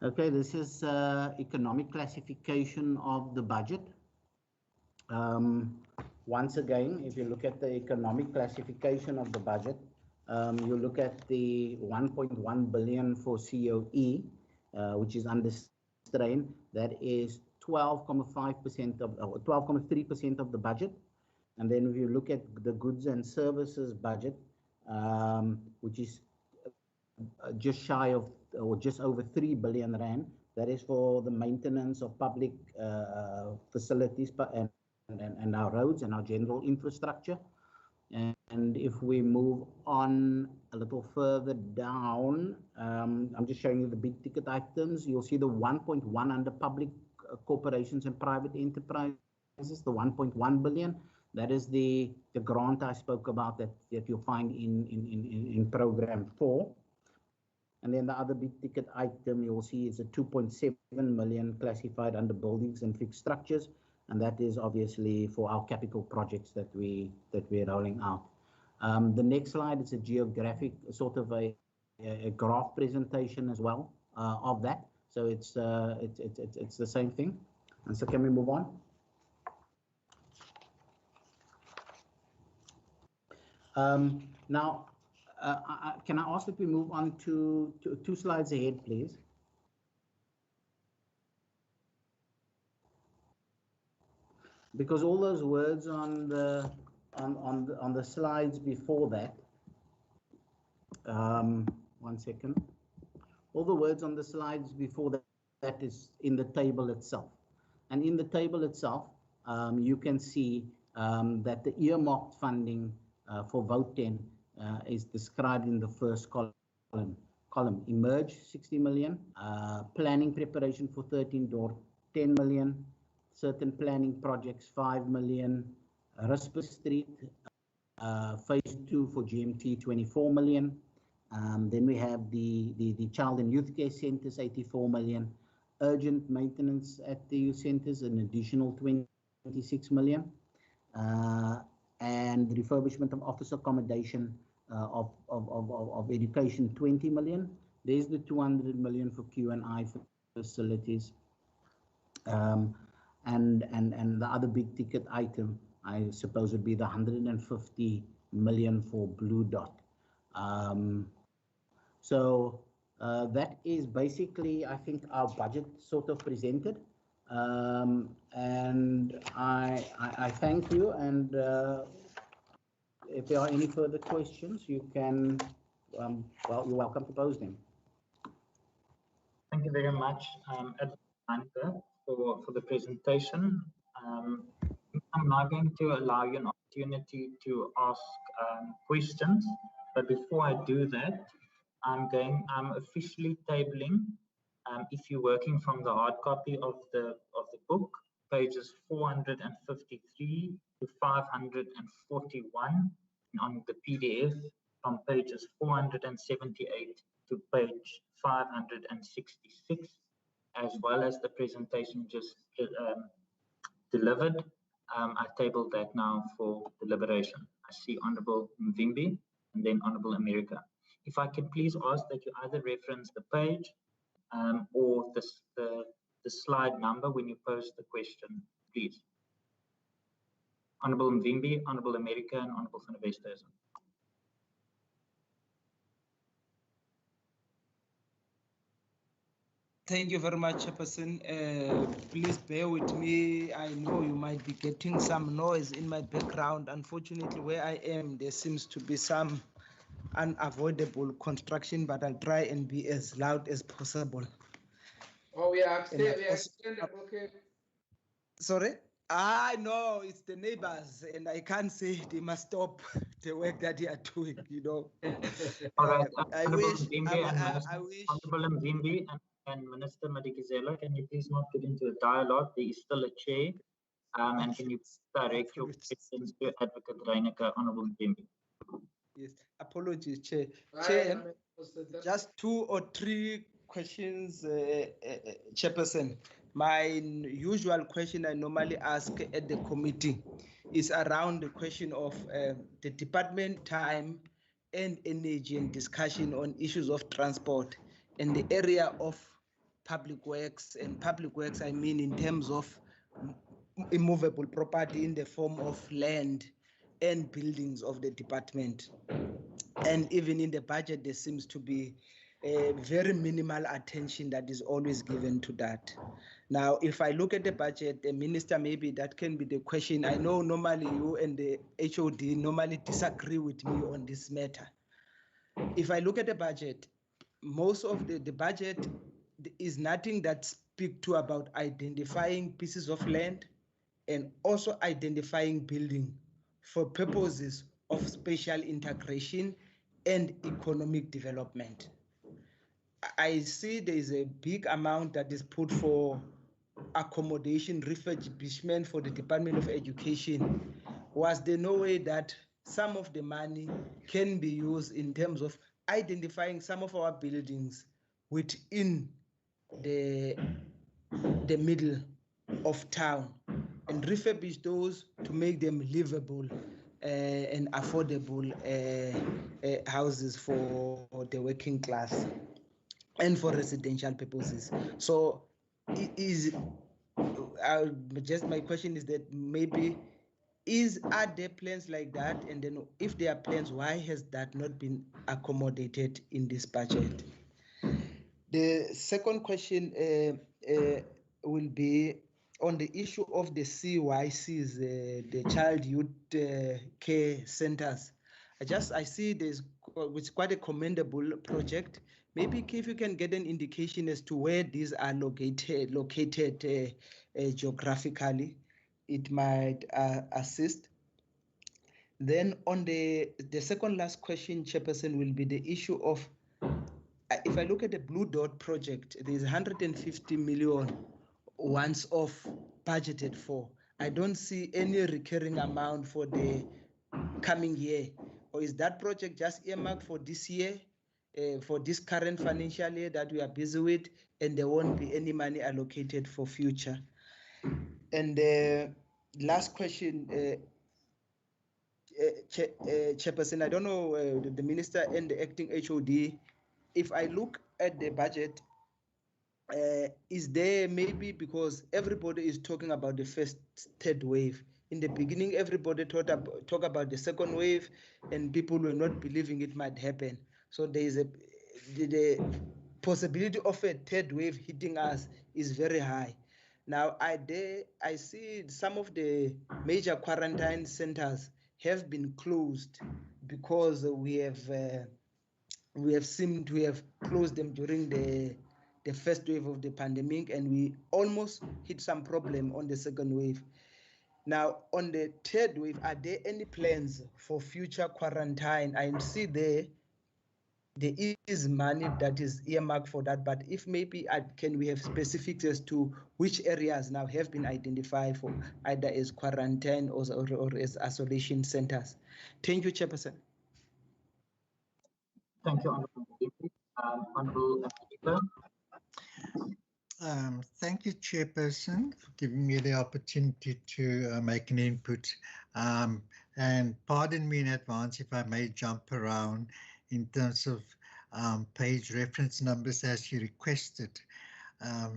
Okay, this is economic classification of the budget. Once again, if you look at the economic classification of the budget, you look at the 1.1 billion for COE, which is under strain. That is 12.5% of 12.3% of the budget. And then if you look at the goods and services budget, which is just shy of or just over 3 billion rand, that is for the maintenance of public facilities and our roads and our general infrastructure. And if we move on a little further down, I'm just showing you the big ticket items. You'll see the 1.1 under public corporations and private enterprises, the 1.1 billion. That is the grant I spoke about that you'll find in program 4. And then the other big ticket item you'll see is a 2.7 million classified under buildings and fixed structures. And that is obviously for our capital projects that we're rolling out. The next slide is a geographic sort of a graph presentation as well of that. So it's the same thing. And so can we move on? Now, can I ask that we move on to 2 slides ahead, please? Because all those words on the slides before that, 1 second, all the words on the slides before that is in the table itself. And in the table itself, you can see that the earmarked funding for Vote 10 is described in the first column. Emerge 60 million, planning preparation for 13 door 10 million, certain planning projects 5 million, Risper Street Phase 2 for GMT, 24 million. Then we have the child and youth care centers, 84 million. Urgent maintenance at the youth centers, an additional 26 million. And refurbishment of office accommodation of education, 20 million. There's the 200 million for Q&I facilities. And the other big ticket item, I suppose, would be the 150 million for Blue Dot. So that is basically, I think, our budget sort of presented. And I thank you. And if there are any further questions, you can, well, you're welcome to pose them. Thank you very much, Advisor, for the presentation. I'm now going to allow you an opportunity to ask questions, but before I do that, I'm officially tabling, if you're working from the hard copy of the book, pages 453 to 541, and on the PDF from pages 478 to page 566, as well as the presentation just delivered. I tabled that now for deliberation. I see Honorable Mvimbi and then Honorable America. If I could please ask that you either reference the page or the slide number when you pose the question, please. Honorable Mvimbi, Honorable America, and Honorable van der Westhuizen. Thank you very much, Chairperson. Please bear with me. I know you might be getting some noise in my background. Unfortunately, where I am, there seems to be some unavoidable construction, but I'll try and be as loud as possible. Oh, we are extended, okay. Sorry? I know it's the neighbors, and I can't say they must stop the work that they are doing, you know. All right, I wish. Honorable Mvimbi and Minister Madikizela, can you please not get into a dialogue? There is still a chair, and can you direct your questions to Advocate Reyneke, Honorable Mvimbi? Yes, apologies, Chair. Chair, just 2 or 3 questions, Chairperson. My usual question I normally ask at the committee is around the question of the department time and energy and discussion on issues of transport in the area of public works. And public works, I mean in terms of immovable property in the form of land and buildings of the department. And even in the budget, there seems to be a very minimal attention that is always given to that. Now, if I look at the budget, the minister, maybe that can be the question. I know normally you and the HOD normally disagree with me on this matter. If I look at the budget, most of the budget is nothing that speaks to about identifying pieces of land and also identifying building for purposes of spatial integration and economic development. I see there is a big amount that is put for accommodation, refurbishment for the Department of Education. Was there no way that some of the money can be used in terms of identifying some of our buildings within the middle of town and refurbish those to make them livable and affordable houses for the working class and for residential purposes? So my question is that maybe are there plans like that? And then if there are plans, why has that not been accommodated in this budget? The second question will be on the issue of the CYCs, the Child Youth Care Centers. I see it's quite a commendable project. Maybe if you can get an indication as to where these are located geographically, it might assist. Then on the second last question, Chairperson, will be the issue of, if I look at the Blue Dot project, there's 150 million once off budgeted for. I don't see any recurring amount for the coming year? Or is that project just earmarked for this year, for this current financial year that we are busy with, and there won't be any money allocated for future? And last question, Chairperson, I don't know the minister and the acting HOD. If I look at the budget, is there maybe, because everybody is talking about the third wave. In the beginning, everybody talk about the second wave, and people were not believing it might happen. So there is the possibility of a third wave hitting us is very high. Now, I see some of the major quarantine centers have been closed because we have seemed to have closed them during the first wave of the pandemic, and we almost hit some problem on the second wave. Now, on the third wave, are there any plans for future quarantine? I see there is money that is earmarked for that, but if maybe can we have specifics as to which areas now have been identified for either as quarantine or as isolation centers? Thank you, Chairperson. Thank you, Honourable Deputy. Honourable Speaker. Thank you, Chairperson, for giving me the opportunity to make an input. And pardon me in advance if I may jump around in terms of page reference numbers as you requested.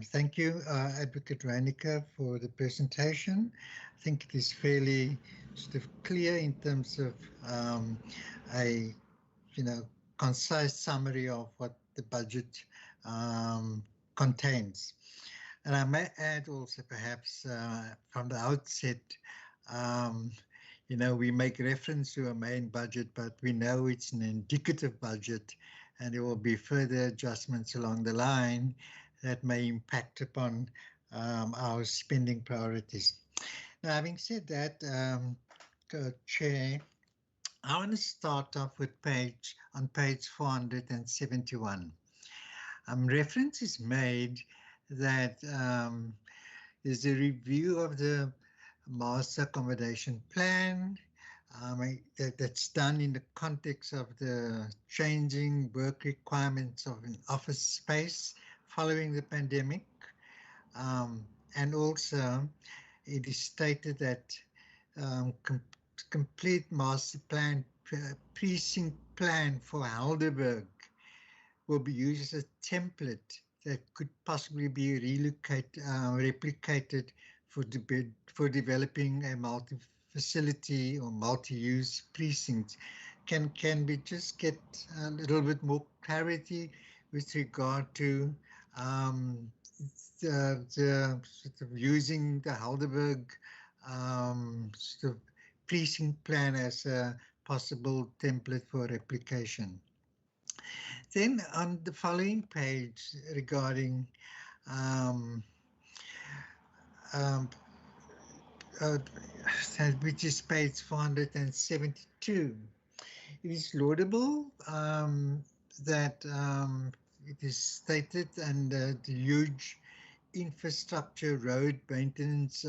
Thank you, Advocate Reinecker, for the presentation. I think it is fairly sort of clear in terms of a concise summary of what the budget contains. And I may add also perhaps from the outset, we make reference to a main budget, but we know it's an indicative budget, and there will be further adjustments along the line that may impact upon our spending priorities. Now, having said that, Chair, I want to start off with on page 471. Reference is made that there's a review of the master accommodation plan that's done in the context of the changing work requirements of an office space following the pandemic. And also it is stated that complete master plan precinct plan for Helderberg will be used as a template that could possibly be replicated for developing a multi-facility or multi-use precinct. Can we just get a little bit more clarity with regard to the sort of using the Helderberg sort of precinct plan as a possible template for replication? Then on the following page regarding which is page 472, it is laudable that it is stated, and the huge infrastructure road maintenance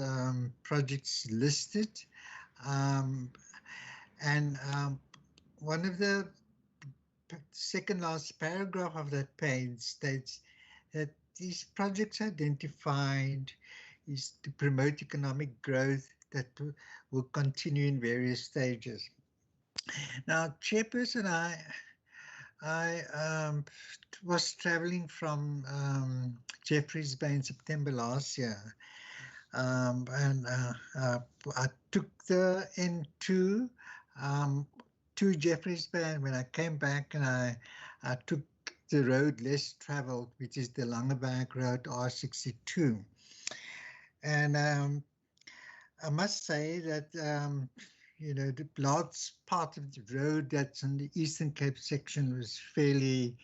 projects listed, and one of the second last paragraph of that page states that these projects identified is to promote economic growth that will continue in various stages. Now, Chairperson, I was traveling from Jeffreys Bay in September last year, and I took the N2 to Jeffreys Bay, and when I came back and I took the road less traveled, which is the Langeberg Road R62. And I must say that, the large part of the road that's on the Eastern Cape section was fairly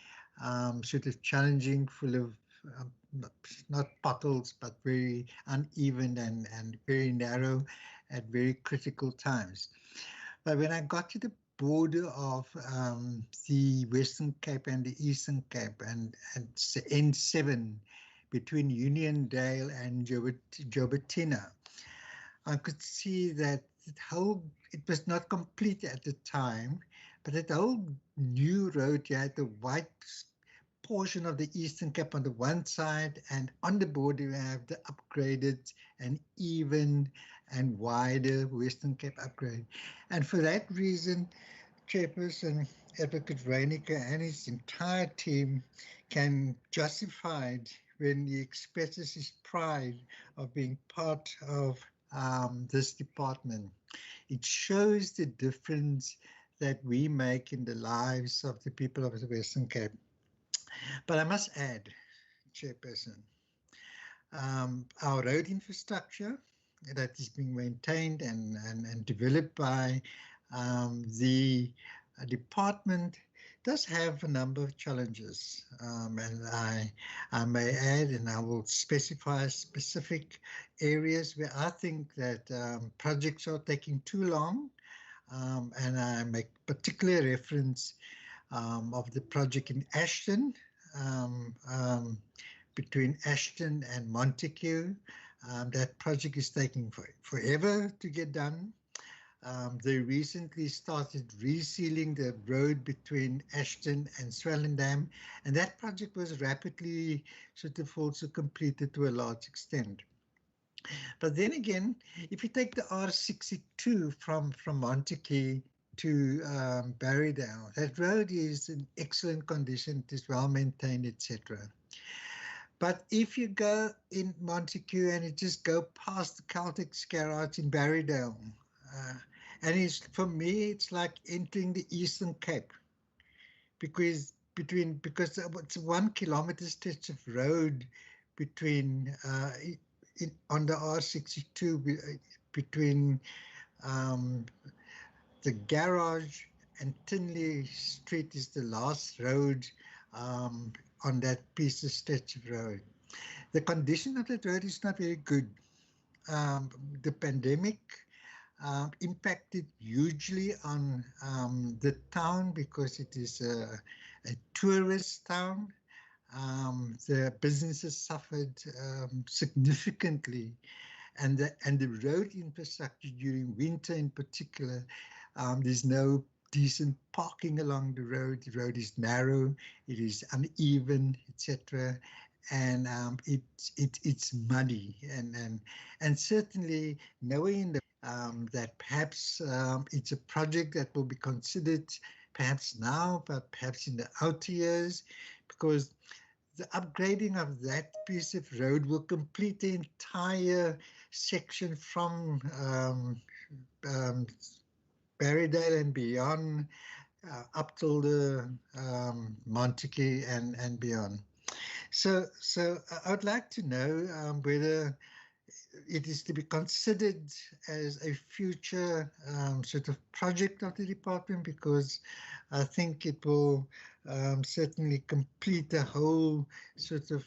sort of challenging, full of not potholes, but very uneven and very narrow at very critical times. But when I got to the border of the Western Cape and the Eastern Cape, and it's the N7 between Uniondale and Jobertina, I could see that it was not complete at the time, but that whole new road, you had the white portion of the Eastern Cape on the one side, and on the border you have the upgraded and even and wider Western Cape upgrade. And for that reason, Chairperson Advocate Reinicke and his entire team can justify it when he expresses his pride of being part of this department. It shows the difference that we make in the lives of the people of the Western Cape. But I must add, Chairperson, our road infrastructure that is being maintained and developed by the department does have a number of challenges. And I may add, and I will specify specific areas where I think that projects are taking too long. And I make particular reference of the project in Ashton, between Ashton and Montague. That project is taking forever to get done. They recently started resealing the road between Ashton and Swellendam, and that project was rapidly sort of also completed to a large extent. But then again, if you take the R62 from Montague to Barrydale, that road is in excellent condition, it is well maintained, etc. But if you go in Montague and you just go past the Caltex garage in Barrydale, and for me, it's like entering the Eastern Cape, because it's a 1 kilometer stretch of road between on the R62 between the garage and Tinley Street is the last road on that piece of stretch of road. The condition of that road is not very good. The pandemic impacted hugely on the town because it is a tourist town. The businesses suffered significantly, and the road infrastructure during winter in particular, there's no decent parking along the road. The road is narrow, it is uneven, etc. And it's muddy, and certainly knowing that perhaps it's a project that will be considered perhaps now, but perhaps in the outer years, because the upgrading of that piece of road will complete the entire section from Barrydale and beyond, up till the Montague and beyond. So I would like to know whether it is to be considered as a future sort of project of the department, because I think it will certainly complete the whole sort of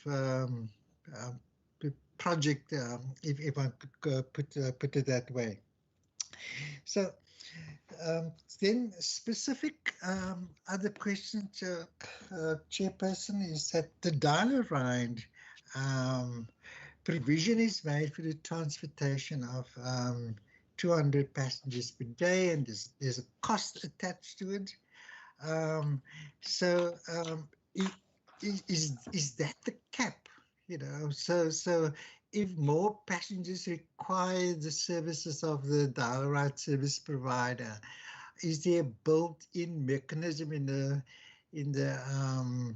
project, if I could put it that way. So then specific other question to Chairperson is that the dial-a-ride provision is made for the transportation of 200 passengers per day, and there's a cost attached to it. Is that the cap? You know, so if more passengers require the services of the dial-a-ride service provider, is there a built-in mechanism in the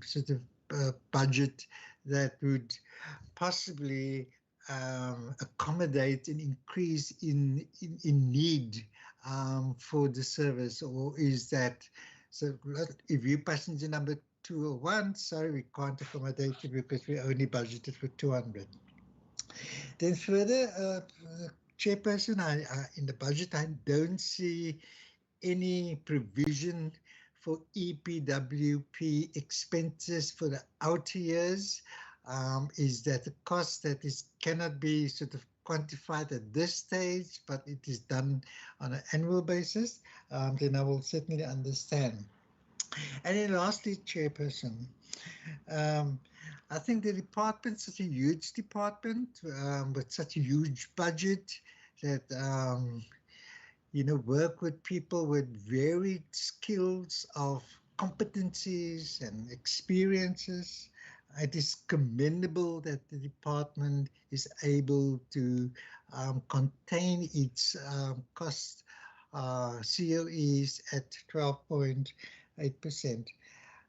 sort of budget that would possibly accommodate an increase in need for the service? Or is that, so if you passenger number 201, sorry, we can't accommodate you because we only budgeted for 200. Then further, Chairperson, in the budget, I don't see any provision for EPWP expenses for the outer years. Is that a cost that cannot be sort of quantified at this stage, but it is done on an annual basis? Then I will certainly understand. And then lastly, Chairperson, I think the department is such a huge department with such a huge budget that work with people with varied skills of competencies and experiences. It is commendable that the department is able to contain its cost COEs at 12.8%.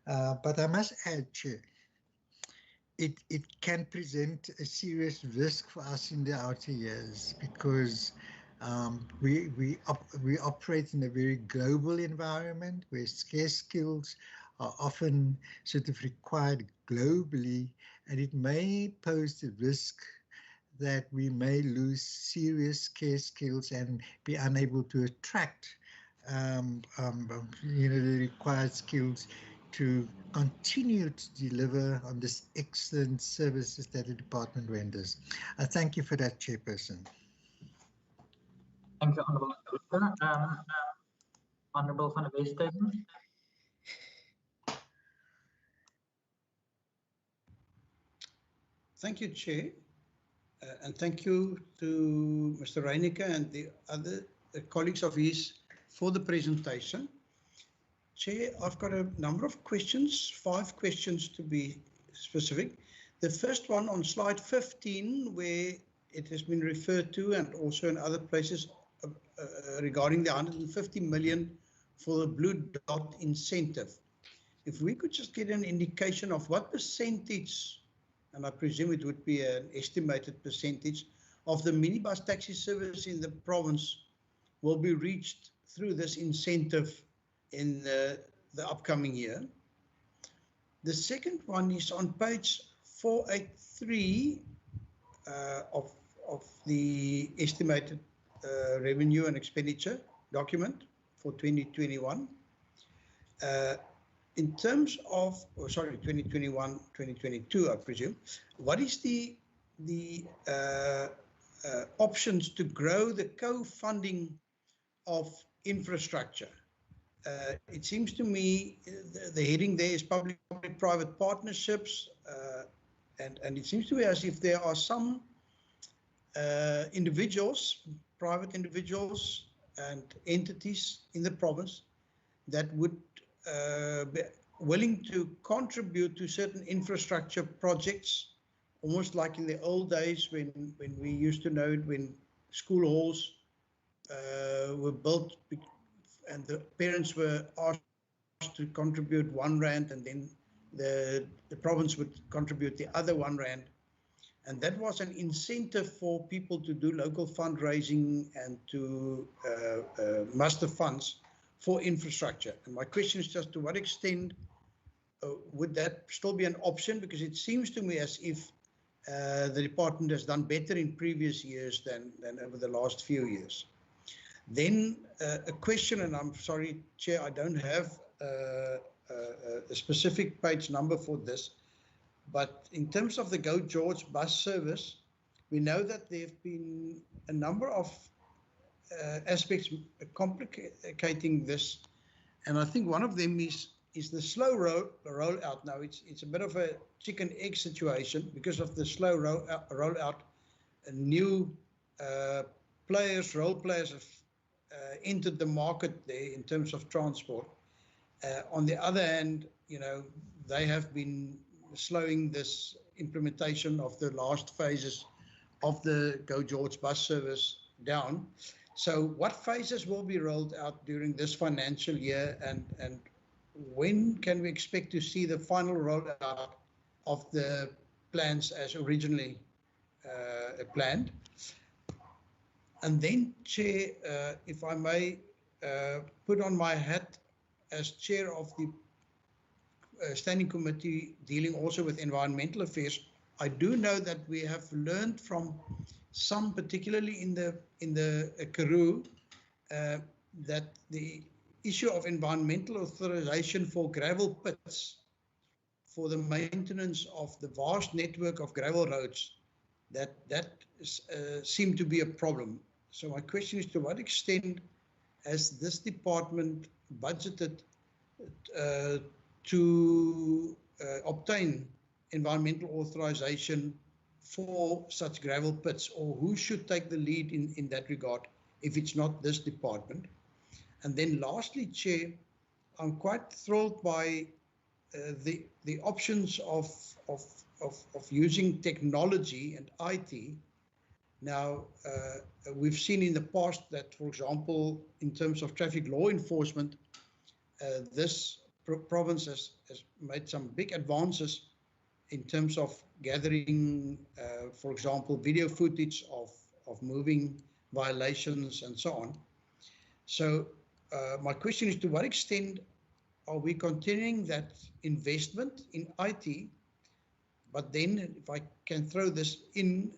But I must add, Chair, it can present a serious risk for us in the outer years because we operate in a very global environment where scarce skills are often sort of required globally, and it may pose the risk that we may lose serious scarce skills and be unable to attract the required skills to continue to deliver on this excellent services that the department renders. I thank you for that, Chairperson. Thank you, Honourable Minister. Honourable van der Westhuizen. Thank you, Chair. And thank you to Mr. Reyneke and the other colleagues of his for the presentation. Chair, I've got a number of questions, 5 questions to be specific. The first one on slide 15, where it has been referred to and also in other places regarding the 150 million for the Blue Dot incentive. If we could just get an indication of what percentage, and I presume it would be an estimated percentage, of the minibus taxi service in the province will be reached through this incentive in the upcoming year. The second one is on page 483 of the estimated revenue and expenditure document for 2021. In terms of, 2021, 2022, I presume, what is the options to grow the co-funding of infrastructure? It seems to me the heading there is public-private partnerships, and it seems to me as if there are some individuals, private individuals and entities in the province that would be willing to contribute to certain infrastructure projects, almost like in the old days when we used to know it, when school halls were built and the parents were asked to contribute R1 and then the province would contribute the other R1. And that was an incentive for people to do local fundraising and to muster funds for infrastructure. And my question is just to what extent would that still be an option? Because it seems to me as if the department has done better in previous years than over the last few years. Then a question, and I'm sorry, Chair, I don't have a specific page number for this, but in terms of the Go George bus service, we know that there have been a number of aspects complicating this, and I think one of them is the slow rollout. Now it's a bit of a chicken egg situation because of the slow rollout. New role players have entered the market there in terms of transport. On the other hand, they have been slowing this implementation of the last phases of the Go George bus service down. So what phases will be rolled out during this financial year, and when can we expect to see the final rollout of the plans as originally planned? And then, Chair, if I may put on my hat as Chair of the Standing Committee dealing also with environmental affairs, I do know that we have learned from some, particularly in the Karoo, that the issue of environmental authorization for gravel pits for the maintenance of the vast network of gravel roads, that seemed to be a problem. So my question is, to what extent has this department budgeted to obtain environmental authorization for such gravel pits, or who should take the lead in that regard? if it's not this department. And then lastly, Chair, I'm quite thrilled by the options of using technology and IT. Now, we've seen in the past that, for example, in terms of traffic law enforcement, this province has made some big advances in terms of gathering, for example, video footage of moving violations and so on. So my question is, to what extent are we continuing that investment in IT? But then, if I can throw this in,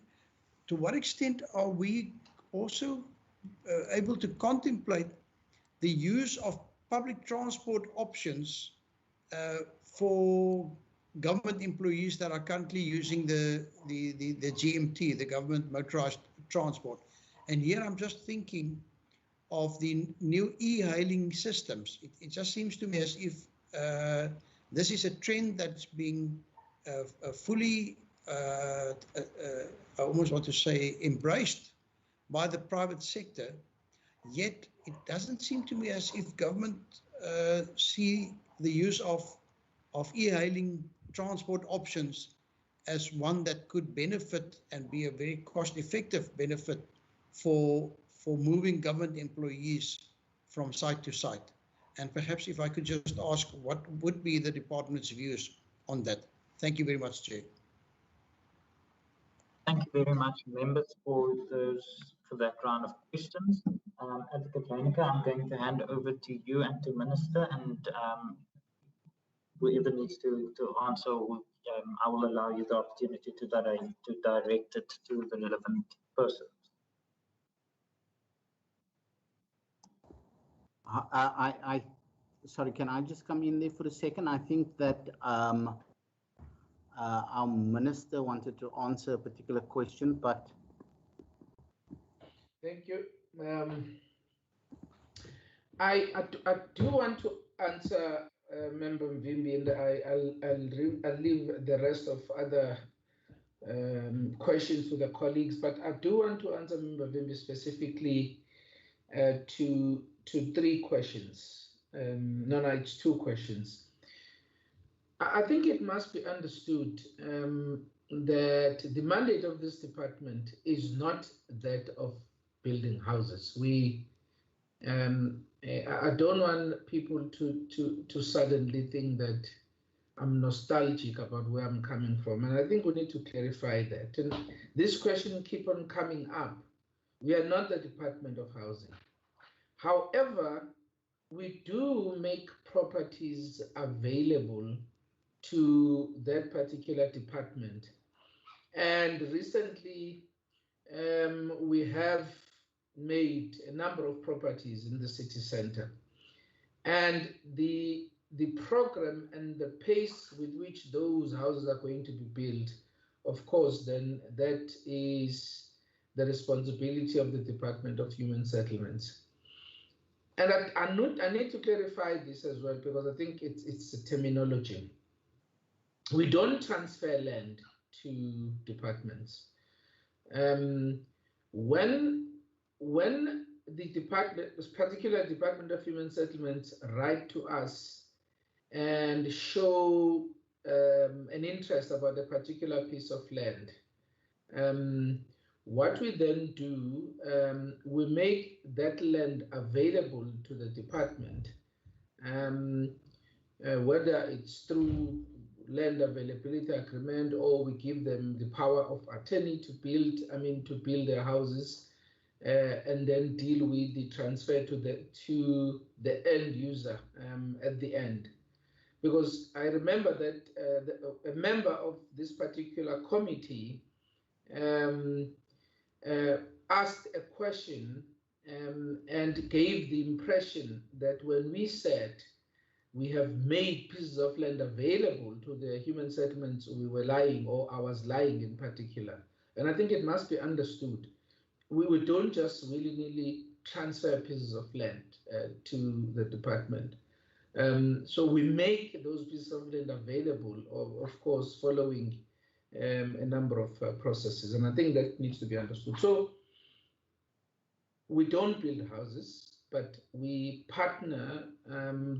to what extent are we also able to contemplate the use of public transport options for government employees that are currently using the GMT, the government motorized transport? And here I'm just thinking of the new e-hailing systems. It just seems to me as if this is a trend that's being fully, I almost want to say, embraced by the private sector, yet it doesn't seem to me as if government see the use of e-hailing transport options as one that could benefit and be a very cost-effective benefit for moving government employees from site to site. And perhaps if I could just ask, what would be the department's views on that? Thank you very much, Chair. Thank you very much, members, for that round of questions. Advocate Reinicke, I'm going to hand over to you and to Minister, and whoever needs to answer, I will allow you the opportunity to direct it to the relevant person. Sorry, can I just come in there for a second? I think that our minister wanted to answer a particular question, but... Thank you. I do want to answer Member Mvimbi, and I'll leave the rest of other questions to the colleagues, but I do want to answer Member Mvimbi specifically to three questions. No, it's two questions. I think it must be understood that the mandate of this department is not that of building houses. I don't want people to suddenly think that I'm nostalgic about where I'm coming from, and I think we need to clarify that. And this question keep on coming up. We are not the Department of Housing. However, we do make properties available to that particular department. And recently, we have made a number of properties in the city center. And the program and the pace with which those houses are going to be built, of course, then that is the responsibility of the Department of Human Settlements. And I need to clarify this as well, because I think it's a terminology. We don't transfer land to departments. When the particular Department of Human Settlements write to us and show an interest about a particular piece of land, what we then do, we make that land available to the department, whether it's through land availability agreement, or we give them the power of attorney to build their houses, and then deal with the transfer to the end user at the end. Because I remember that a member of this particular committee asked a question and gave the impression that when we said we have made pieces of land available to the human settlements we were lying, or I was lying in particular. And I think it must be understood, we don't just willy-nilly transfer pieces of land to the department. So we make those pieces of land available, of course, following a number of processes. And I think that needs to be understood. So we don't build houses, but we partner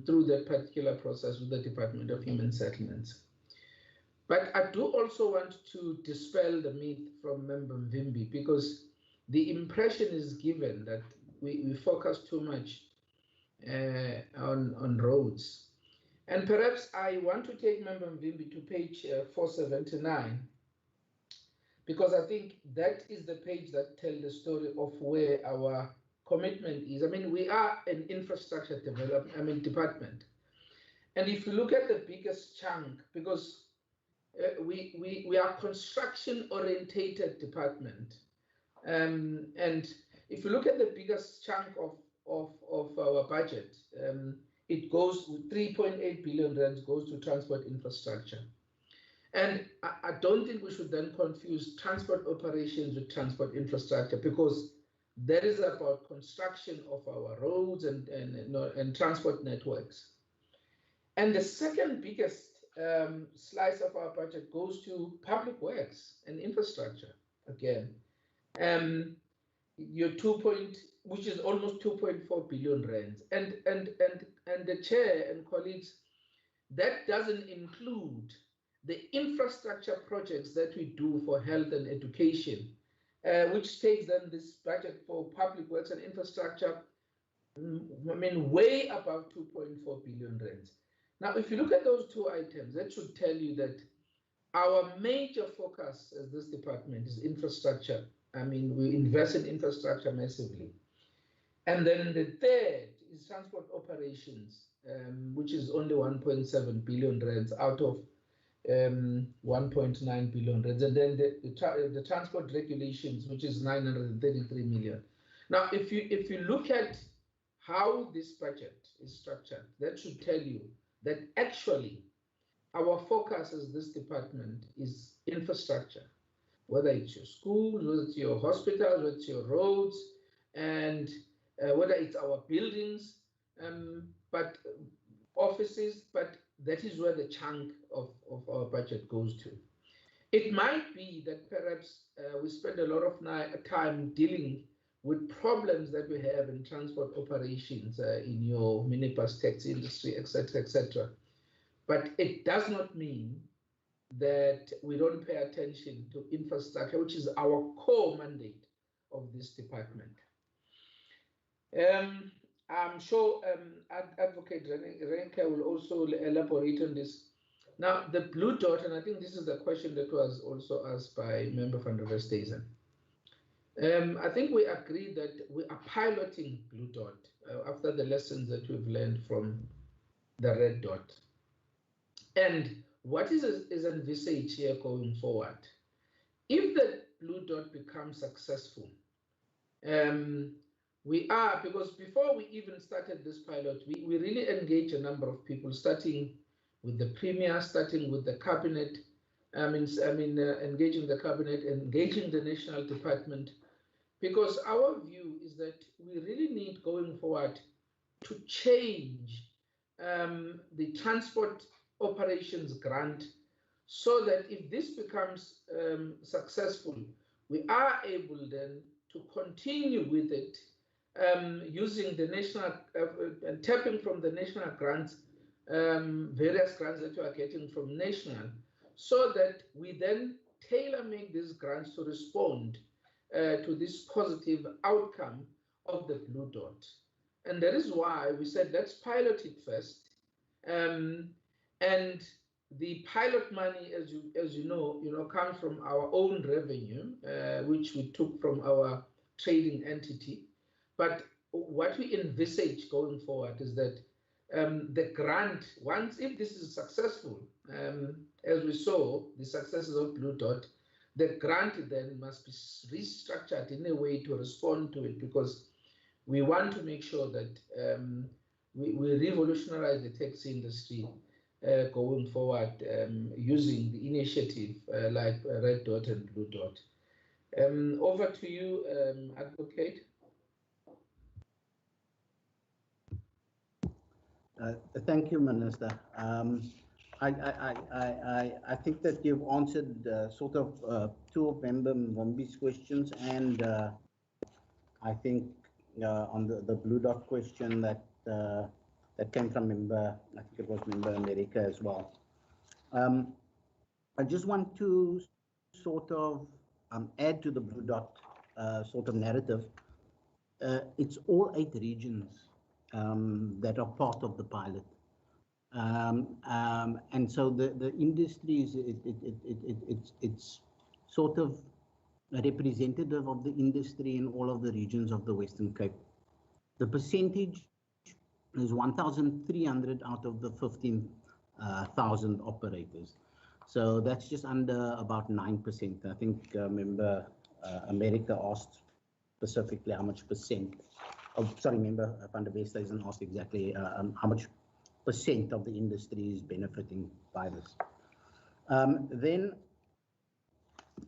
through that particular process with the Department of Human Settlements. But I do also want to dispel the myth from Member Mvimbi, because the impression is given that we focus too much on roads. And perhaps I want to take Member Mvimbi to page 479, because I think that is the page that tells the story of where our commitment is. I mean, we are an infrastructure department. And if you look at the biggest chunk, because we are construction-orientated department, and if you look at the biggest chunk of our budget, it goes 3.8 billion rands goes to transport infrastructure. And I don't think we should then confuse transport operations with transport infrastructure, because that is about construction of our roads and transport networks. And the second biggest slice of our budget goes to public works and infrastructure again. Which is almost 2.4 billion rands. And the chair and colleagues, that doesn't include the infrastructure projects that we do for health and education, which takes then this budget for public works and infrastructure, I mean, way above 2.4 billion rands. Now, if you look at those two items, that should tell you that our major focus as this department is infrastructure. I mean, we invest in infrastructure massively. And then the third is transport operations, which is only 1.7 billion rands out of 1.9 billion rands. And then the transport regulations, which is 933 million. Now, if you look at how this budget is structured, that should tell you that actually our focus as this department is infrastructure, whether it's your schools, whether it's your hospitals, whether it's your roads, and whether it's our buildings, but offices, but that is where the chunk of our budget goes to. It might be that perhaps we spend a lot of time dealing with problems that we have in transport operations, in your minibus taxi industry, etc., etc. But it does not mean that we don't pay attention to infrastructure, which is our core mandate of this department. I'm sure Advocate Renke will also elaborate on this. Now, the blue dot, and I think this is the question that was also asked by Member van der Westhuizen. I think we agree that we are piloting blue dot after the lessons that we've learned from the red dot. And what is envisaged here going forward? If the blue dot becomes successful, because before we even started this pilot, we really engaged a number of people, starting with the Premier, starting with the Cabinet, engaging the Cabinet, engaging the National Department, because our view is that we really need going forward to change the transport operations grant so that if this becomes successful, we are able then to continue with it using the national and tapping from the national grants, various grants that we are getting from national, so that we then tailor-make these grants to respond to this positive outcome of the blue dot. And that is why we said let's pilot it first. And the pilot money, as you know, comes from our own revenue, which we took from our trading entity. But what we envisage going forward is that the grant, if this is successful, as we saw the successes of Blue Dot, the grant then must be restructured in a way to respond to it, because we want to make sure that we revolutionize the taxi industry going forward using the initiative like Red Dot and Blue Dot. Over to you, Advocate. Thank you, Minister. I think that you've answered sort of two of Member Mwambi's questions, and I think on the Blue Dot question that that came from member, I think it was member America as well. I just want to sort of add to the Blue Dot sort of narrative. It's all 8 regions that are part of the pilot. And so the industry is it's sort of a representative of the industry in all of the regions of the Western Cape. The percentage is 1,300 out of the 15,000 operators. So that's just under about 9%. I think member America asked specifically how much percent. Oh, sorry, member Van der West hasn't asked exactly how much percent of the industry is benefiting by this. Then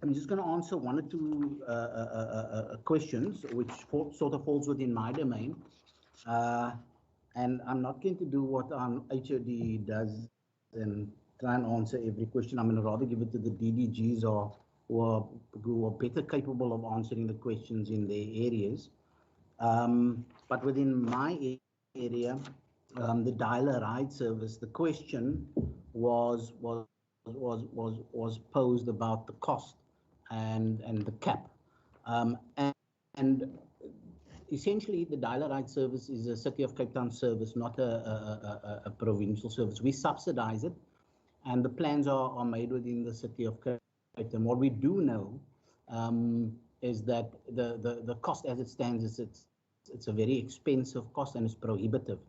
I'm just going to answer 1 or 2 questions, which sort of falls within my domain. And I'm not going to do what HOD does and try and answer every question. I'm going to rather give it to the DDGs who are better capable of answering the questions in their areas. But within my area, the dialer ride service, the question was posed about the cost and the cap. And essentially, the dialer ride service is a City of Cape Town service, not a provincial service. We subsidize it, and the plans are made within the City of Cape Town. What we do know is that the cost as it stands is it's a very expensive cost and it's prohibitive,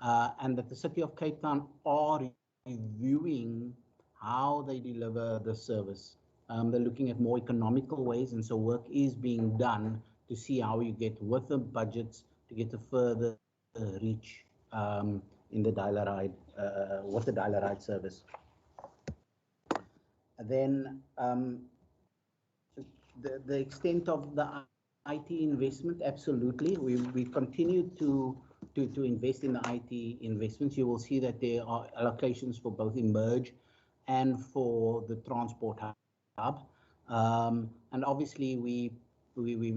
and that the City of Cape Town are reviewing how they deliver the service. They're looking at more economical ways, and so work is being done to see how you get with the budgets to get a further reach in the dialer ride, with the dialer ride service. Then the extent of the IT investment, absolutely. We continue to invest in the IT investments. You will see that there are allocations for both Emerge and for the transport hub. And obviously we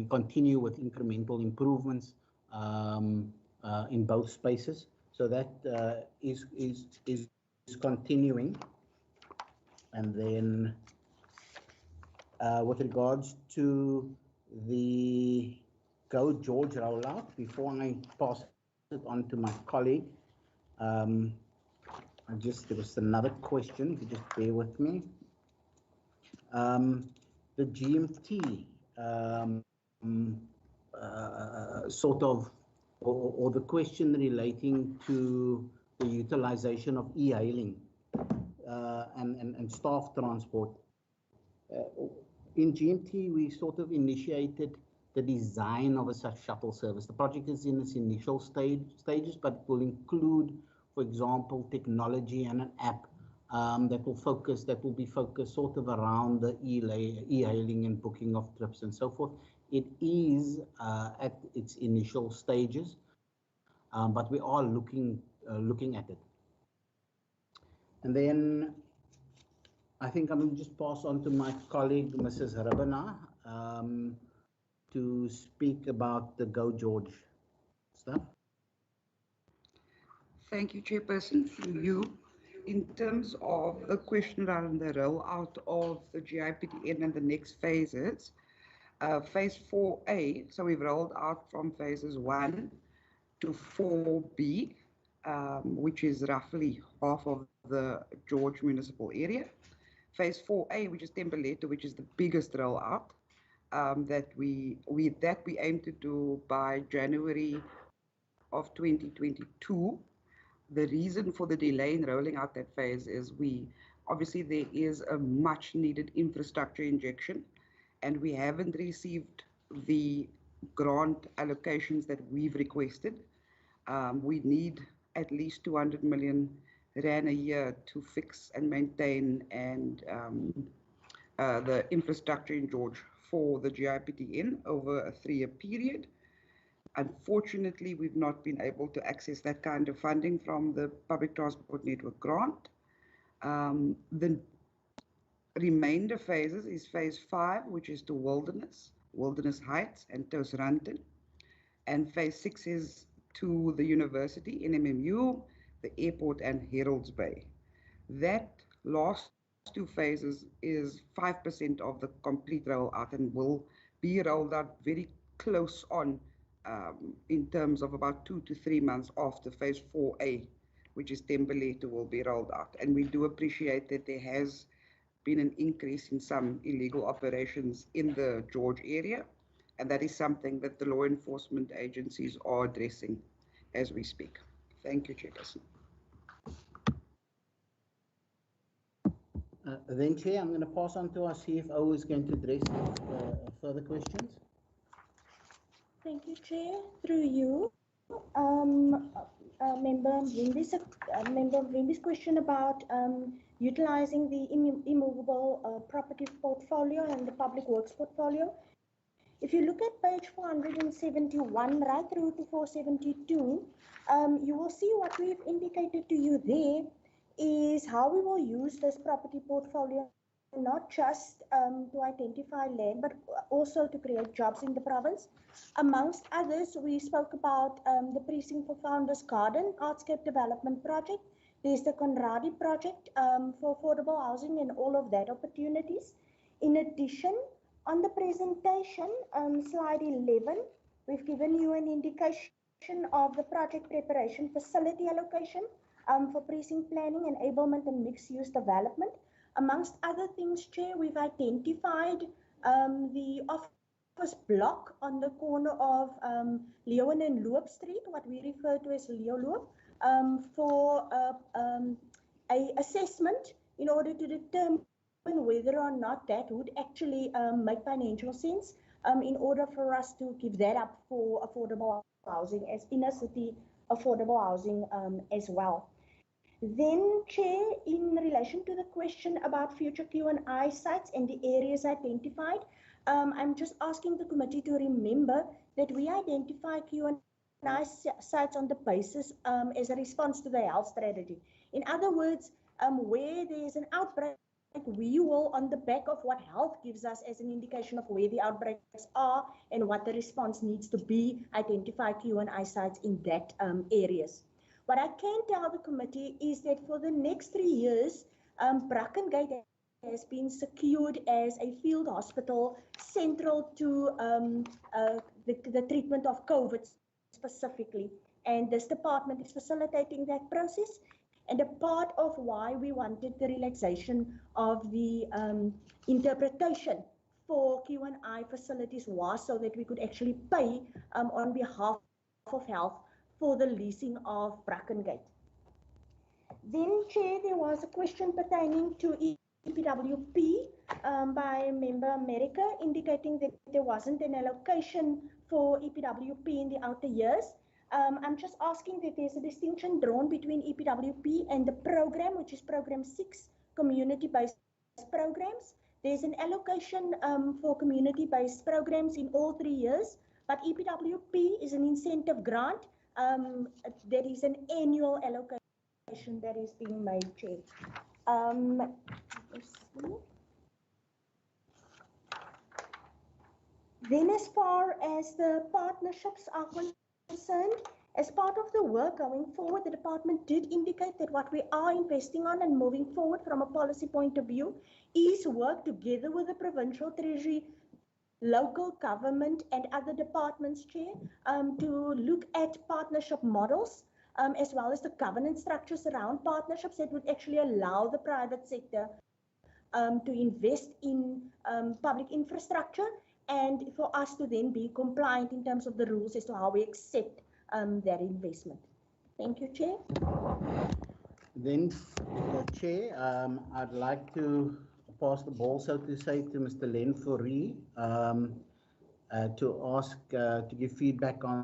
continue with incremental improvements in both spaces. So that is continuing. And then with regards to the Go George rollout, before I pass it on to my colleague, there was another question, if you just bear with me. The GMT sort of, or the question relating to the utilization of e-hailing and staff transport. In GMT, we sort of initiated the design of a such shuttle service. The project is in its initial stages, but it will include, for example, technology and an app that will be focused sort of around the e-hailing and booking of trips and so forth. It is at its initial stages, but we are looking at it. And then I think I'm going to just pass on to my colleague, Mrs. Rabana, to speak about the Go George stuff. Thank you, Chairperson. Through you. In terms of the question around the rollout of the GIPTN and the next phases, phase 4A, so we've rolled out from phases 1 to 4B, which is roughly half of the George municipal area. Phase 4A, which is Tempeleto, which is the biggest rollout that we aim to do by January of 2022. The reason for the delay in rolling out that phase is obviously there is a much needed infrastructure injection, and we haven't received the grant allocations that we've requested. We need at least 200 million rand a year to fix and maintain and the infrastructure in George for the GIPTN over a 3-year period. Unfortunately, we've not been able to access that kind of funding from the Public Transport Network grant. The remainder phases is phase 5, which is to Wilderness Heights and Toosranton. And phase 6 is to the university, NMMU, the airport, and Heralds Bay. That last two phases is 5% of the complete rollout and will be rolled out very close on in terms of about 2 to 3 months after phase 4A, which is Tembelete, will be rolled out. And we do appreciate that there has been an increase in some illegal operations in the George area, and that is something that the law enforcement agencies are addressing as we speak. Thank you, Chairperson. Then, Chair, I'm going to pass on to our CFO, who is going to address further questions. Thank you, Chair. Through you, Member Rimbi's question about utilizing the immovable property portfolio and the public works portfolio. If you look at page 471 right through to 472, you will see what we've indicated to you there is how we will use this property portfolio, not just to identify land, but also to create jobs in the province. Amongst others, we spoke about the Precinct for Founders Garden Artscape Development Project. There's the Conradi project for affordable housing and all of that opportunities. In addition, on the presentation, slide 11, we've given you an indication of the project preparation facility allocation for precinct planning, enablement, and mixed-use development. Amongst other things, Chair, we've identified the office block on the corner of Leeuwen and Loop Street, what we refer to as Leo Loop, for a assessment in order to determine whether or not that would actually make financial sense in order for us to give that up for affordable housing as inner city affordable housing as well. Then, Chair, in relation to the question about future Q&I sites and the areas identified, I'm just asking the committee to remember that we identify Q&I sites on the basis as a response to the health strategy. In other words, where there's an outbreak, we will, on the back of what health gives us as an indication of where the outbreaks are and what the response needs to be, identify Q&I sites in that areas. What I can tell the committee is that for the next 3 years, Brackengate has been secured as a field hospital central to the treatment of COVID specifically. And this department is facilitating that process. And a part of why we wanted the relaxation of the interpretation for Q&I facilities was so that we could actually pay on behalf of health for the leasing of Brackengate. Then, Chair, there was a question pertaining to EPWP by Member America, indicating that there wasn't an allocation for EPWP in the outer years. I'm just asking that there's a distinction drawn between EPWP and the program, which is Program 6, community-based programs. There's an allocation for community-based programs in all 3 years, but EPWP is an incentive grant. There is an annual allocation that is being made, Chair. Then as far as the partnerships are concerned, as part of the work going forward, the department did indicate that what we are investing on and moving forward from a policy point of view is work together with the provincial treasury, local government and other departments, Chair, to look at partnership models as well as the governance structures around partnerships that would actually allow the private sector to invest in public infrastructure and for us to then be compliant in terms of the rules as to how we accept that investment. Thank you, Chair. Then, Chair, I'd like to pass the ball, so to say, to Mr. Len Fourie to ask to give feedback on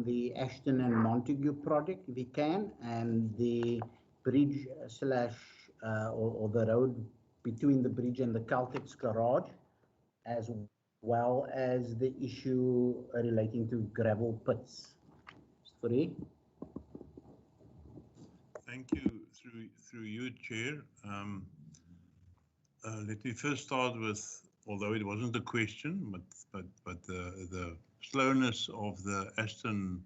the Ashton and Montague project, if he can, and the bridge or the road between the bridge and the Caltex garage, as well as the issue relating to gravel pits. Mr. Fourie. Thank you. Through you, Chair. Let me first start with although it wasn't a question, but the slowness of the Aston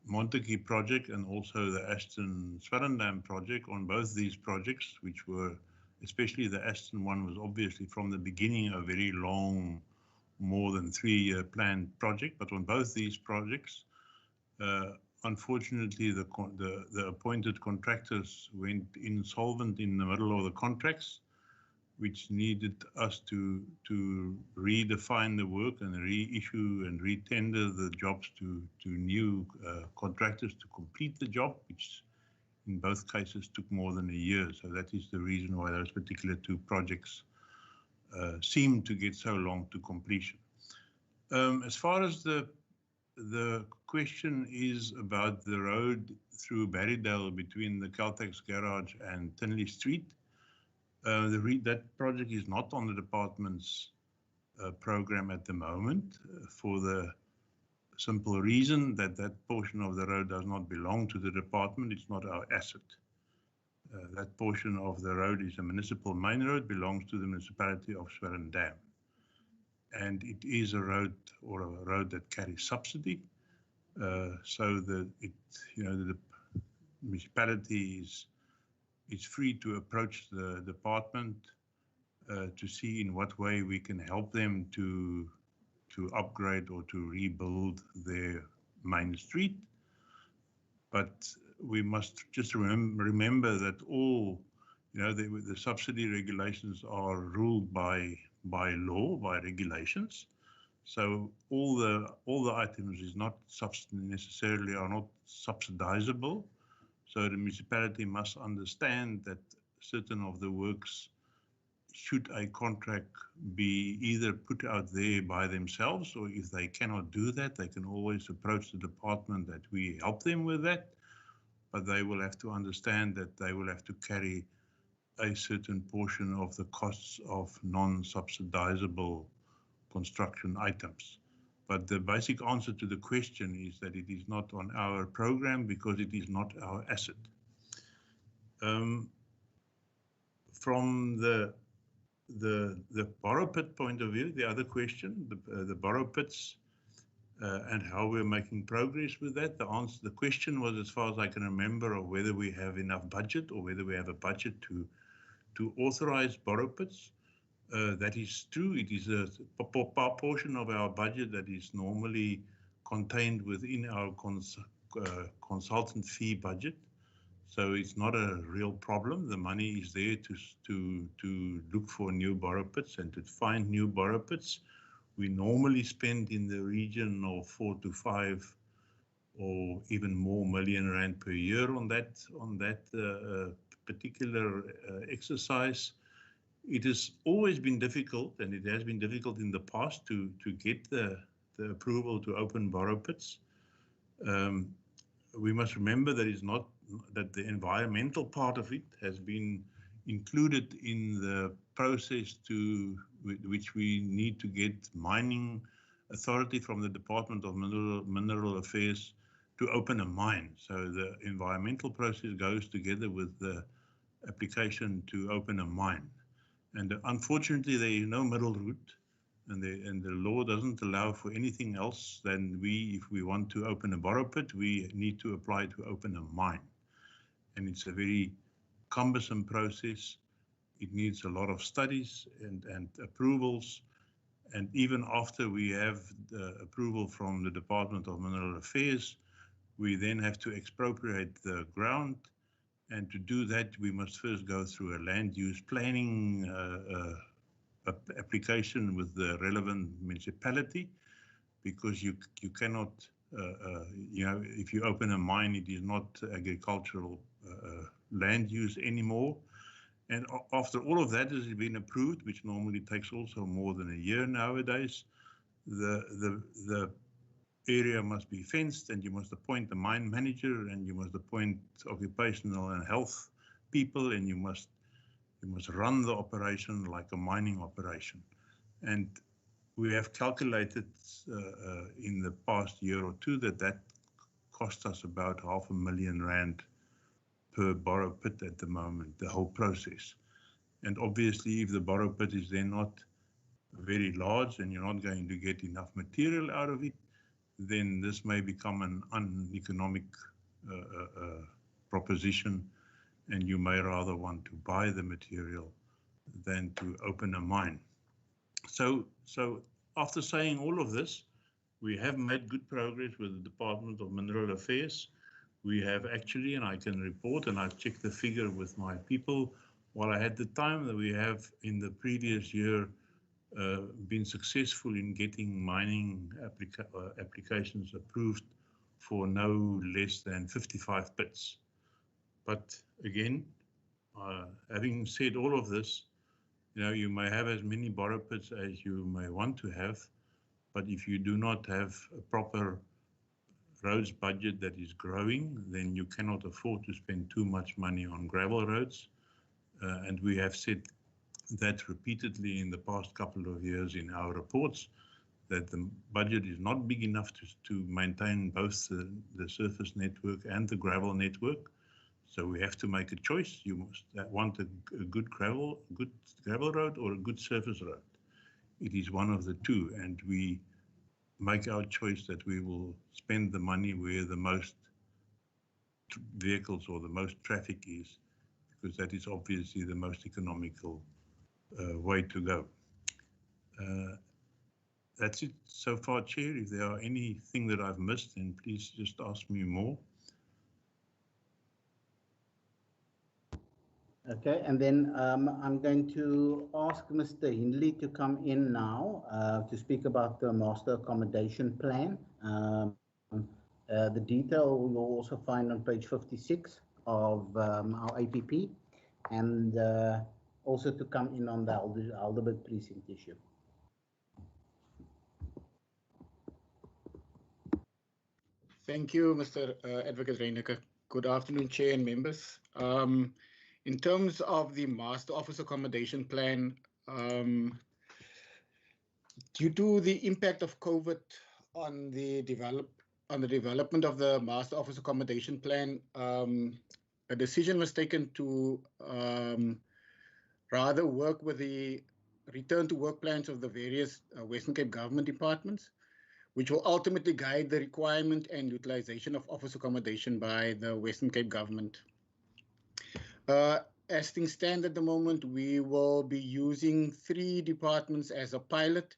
Montague project and also the Aston Swellendam project, on both these projects, which were, especially the Aston one, was obviously from the beginning a very long, more than 3-year planned project. But on both these projects, unfortunately, the appointed contractors went insolvent in the middle of the contracts, which needed us to redefine the work and reissue and retender the jobs to new contractors to complete the job, which in both cases took more than a year. So that is the reason why those particular 2 projects seem to get so long to completion. As far as the question is about the road through Barrydale between the Caltex garage and Tinley Street, that project is not on the department's program at the moment, for the simple reason that that portion of the road does not belong to the department. It's not our asset. That portion of the road is a municipal main road, belongs to the municipality of Swellendam. And it is a road, or a road that carries subsidy. So the municipality is free to approach the department to see in what way we can help them to upgrade or to rebuild their main street. But we must just remember that all, the subsidy regulations are ruled by law, by regulations. So all the items is not necessarily are not subsidizable. So the municipality must understand that certain of the works, should a contract be either put out there by themselves, or if they cannot do that, they can always approach the department that we help them with that. But they will have to understand that they will have to carry a certain portion of the costs of non-subsidizable construction items. But the basic answer to the question is that it is not on our program because it is not our asset. From the borrow pit point of view, the other question, the borrow pits and how we're making progress with that, the question was, as far as I can remember, of whether we have enough budget or whether we have a budget to authorize borrow pits. That is true. It is a portion of our budget that is normally contained within our consultant fee budget. So it's not a real problem. The money is there to look for new borrow pits and to find new borrow pits. We normally spend in the region of 4 to 5 or even more million rand per year on that particular exercise. It has always been difficult, and it has been difficult in the past to get the approval to open borrow pits. We must remember that it's not that the environmental part of it has been included in the process which we need to get mining authority from the Department of Mineral Affairs to open a mine. So the environmental process goes together with the application to open a mine. And unfortunately, there is no middle route, and the law doesn't allow for anything else than if we want to open a borrow pit, we need to apply to open a mine. And it's a very cumbersome process. It needs a lot of studies and approvals. And even after we have the approval from the Department of Mineral Affairs, we then have to expropriate the ground. And to do that, we must first go through a land use planning application with the relevant municipality, because you cannot, if you open a mine, it is not agricultural land use anymore. And after all of that has been approved, which normally takes also more than a year nowadays, the area must be fenced, and you must appoint a mine manager, and you must appoint occupational and health people, and you must run the operation like a mining operation. And we have calculated in the past year or two that cost us about R500,000 per borrow pit at the moment, the whole process. And obviously, if the borrow pit is then not very large and you're not going to get enough material out of it, then this may become an uneconomic proposition, and you may rather want to buy the material than to open a mine. So after saying all of this, we have made good progress with the Department of Mineral Affairs. We have actually, and I can report, and I've checked the figure with my people while I had the time, that we have in the previous year been successful in getting mining applications approved for no less than 55 pits. But again, having said all of this, you may have as many borrow pits as you may want to have, but if you do not have a proper roads budget that is growing, then you cannot afford to spend too much money on gravel roads. And we have said that repeatedly in the past couple of years in our reports, that the budget is not big enough to maintain both the surface network and the gravel network. So we have to make a choice. You must want a good gravel road or a good surface road. It is one of the two, and we make our choice that we will spend the money where the most vehicles or the most traffic is, because that is obviously the most economical way to go. That's it so far, Chair. If there are anything that I've missed, then please just ask me more. Okay, and then I'm going to ask Mr. Hindley to come in now to speak about the master accommodation plan. The detail you'll also find on page 56 of our APP, and also to come in on the Alderburg precinct issue. Thank you, Mr. Advocate Reyneke. Good afternoon, Chair and members. In terms of the Master Office Accommodation Plan, due to the impact of COVID on the development of the Master Office Accommodation Plan, a decision was taken to rather work with the return to work plans of the various Western Cape government departments, which will ultimately guide the requirement and utilization of office accommodation by the Western Cape government. As things stand at the moment, we will be using 3 departments as a pilot,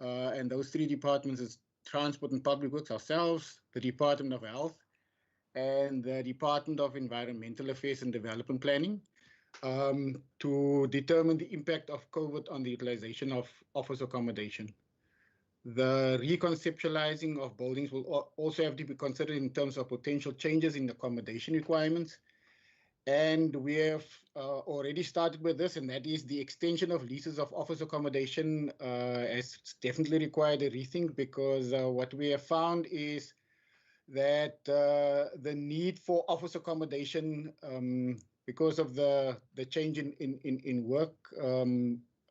and those 3 departments is Transport and Public Works, ourselves, the Department of Health, and the Department of Environmental Affairs and Development Planning, to determine the impact of COVID on the utilization of office accommodation. The reconceptualizing of buildings will also have to be considered in terms of potential changes in accommodation requirements. And we have already started with this, and that is the extension of leases of office accommodation has definitely required a rethink, because what we have found is that the need for office accommodation, because of the change in work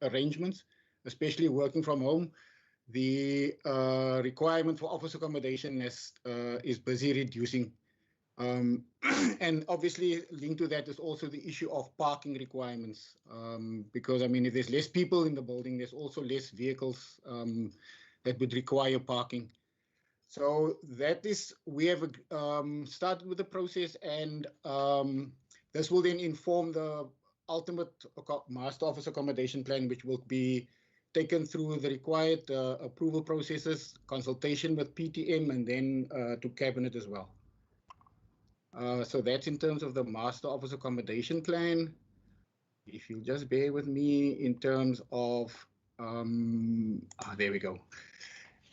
arrangements, especially working from home, the requirement for office accommodation is busy reducing. And obviously linked to that is also the issue of parking requirements, because I mean, if there's less people in the building, there's also less vehicles that would require parking. So that is, we have started with the process, and this will then inform the ultimate master office accommodation plan, which will be taken through the required approval processes, consultation with PTM, and then to cabinet as well. So that's in terms of the master office accommodation plan. If you just bear with me in terms of, there we go.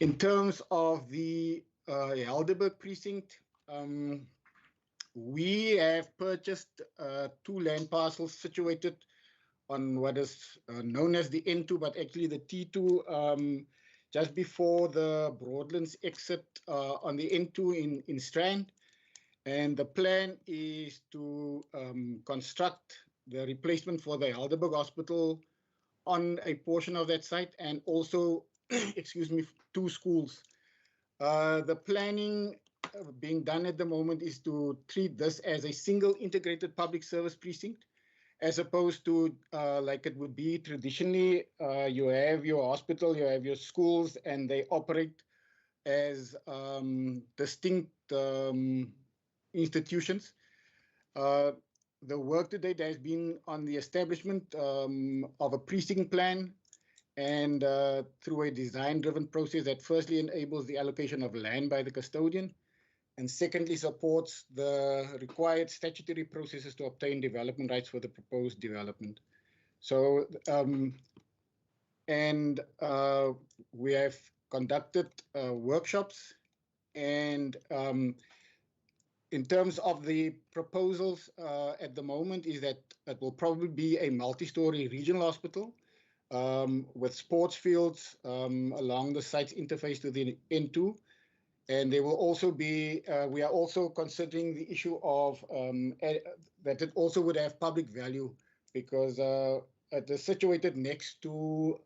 In terms of the Helderberg precinct, we have purchased 2 land parcels situated on what is known as the N2, but actually the T2, just before the Broadlands exit on the N2 in Strand. And the plan is to construct the replacement for the Helderberg Hospital on a portion of that site, and also, excuse me, 2 schools. The planning being done at the moment is to treat this as a single integrated public service precinct, as opposed to like it would be traditionally. You have your hospital, you have your schools, and they operate as distinct institutions. The work to date has been on the establishment of a precinct plan, and through a design-driven process that firstly enables the allocation of land by the custodian, and secondly supports the required statutory processes to obtain development rights for the proposed development. So, we have conducted workshops, and in terms of the proposals at the moment is that it will probably be a multi-story regional hospital with sports fields along the site's interface to the N2. And there will also be, we are also considering the issue of that it also would have public value, because it is situated next to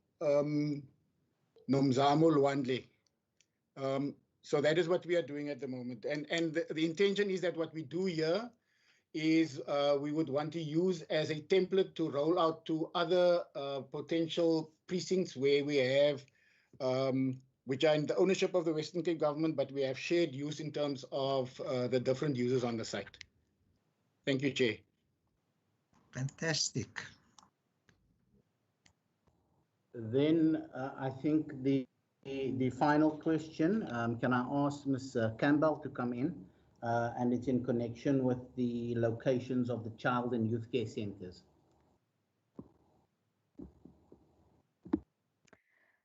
Nomzamo Lwandle. So that is what we are doing at the moment. And the intention is that what we do here is we would want to use as a template to roll out to other potential precincts where we have, which are in the ownership of the Western Cape government, but we have shared use in terms of the different users on the site. Thank you, Chair. Fantastic. Then I think the final question, can I ask Ms. Campbell to come in? And it's in connection with the locations of the child and youth care centres.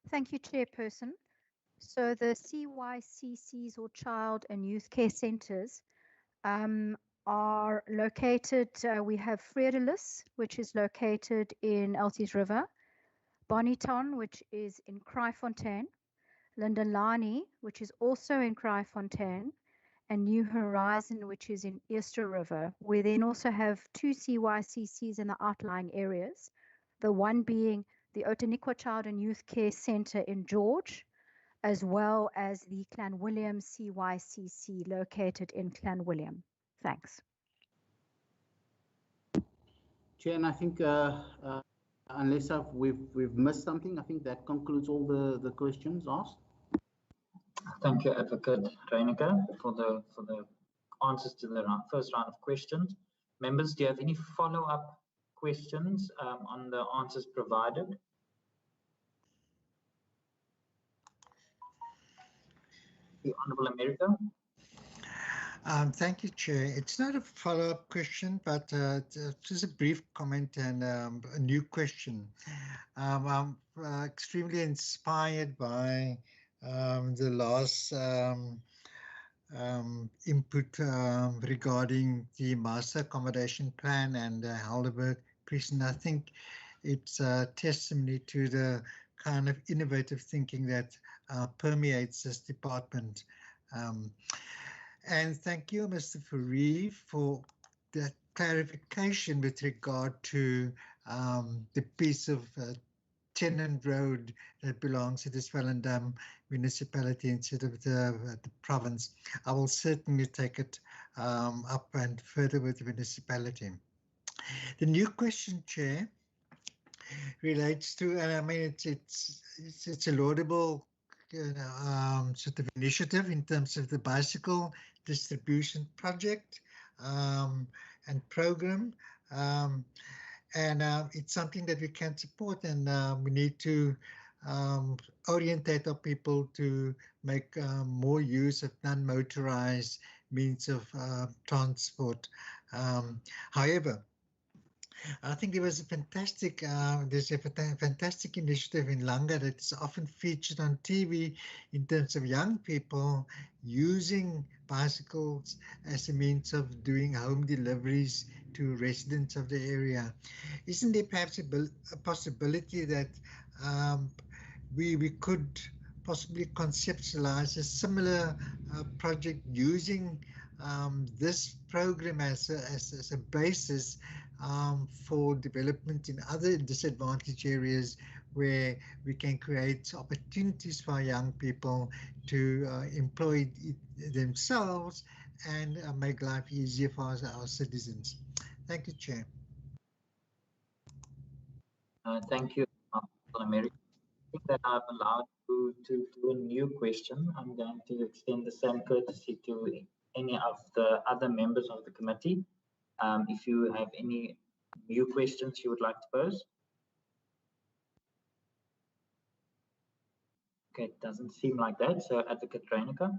Thank you, Chairperson. So the CYCCs, or Child and Youth Care Centres, are located, we have Vredelis, which is located in Elsies River, Bonnieton, which is in Kraaifontein, Lindelani, which is also in Kraaifontein, and New Horizon, which is in Easter River. We then also have 2 CYCCs in the outlying areas, the one being the Outeniqua Child and Youth Care Centre in George, as well as the Clanwilliam CYCC located in Clanwilliam. Thanks. Chair, and I think unless we've missed something, I think that concludes all the questions asked. Thank you, Advocate Reyneke, for the answers to the first round of questions. Members, do you have any follow-up questions on the answers provided? The Honourable America. Thank you, Chair. It's not a follow-up question, but just a brief comment and a new question. I'm extremely inspired by the last input regarding the master accommodation plan and Helderberg precinct. I think it's a testimony to the kind of innovative thinking that permeates this department. And thank you, Mr. Fourie, for that clarification with regard to the piece of Tennant Road that belongs to the Swellendam municipality instead of the province. I will certainly take it up and further with the municipality. The new question, Chair, relates to, and I mean, it's a laudable sort of initiative in terms of the bicycle distribution project and program, and it's something that we can support, and we need to orientate our people to make more use of non-motorized means of transport. However, I think there was a fantastic, there's a fantastic initiative in Langa that is often featured on TV in terms of young people using bicycles as a means of doing home deliveries to residents of the area. Isn't there perhaps a possibility that we could possibly conceptualize a similar project using this program as a basis for development in other disadvantaged areas where we can create opportunities for young people to employ themselves and make life easier for our citizens. Thank you, Chair. Thank you, America. I think that I'm allowed to do a new question. I'm going to extend the same courtesy to any of the other members of the committee. If you have any new questions you would like to pose. Okay, it doesn't seem like that. So, Advocate Reinecker.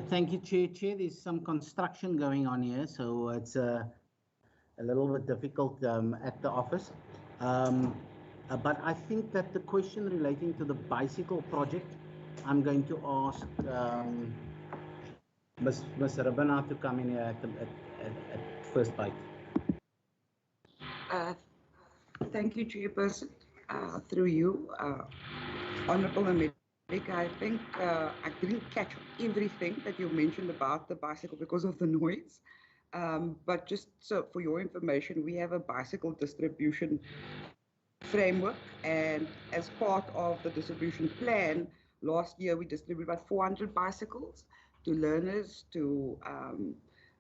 Thank you, Chair. There's some construction going on here, so it's a little bit difficult at the office. But I think that the question relating to the bicycle project, I'm going to ask Ms. Rabana to come in here at first bite. Thank you, Chairperson. Through you, Honourable America, I think I didn't catch everything that you mentioned about the bicycle because of the noise. But just so for your information, we have a bicycle distribution framework, and as part of the distribution plan, last year we distributed about 400 bicycles to learners to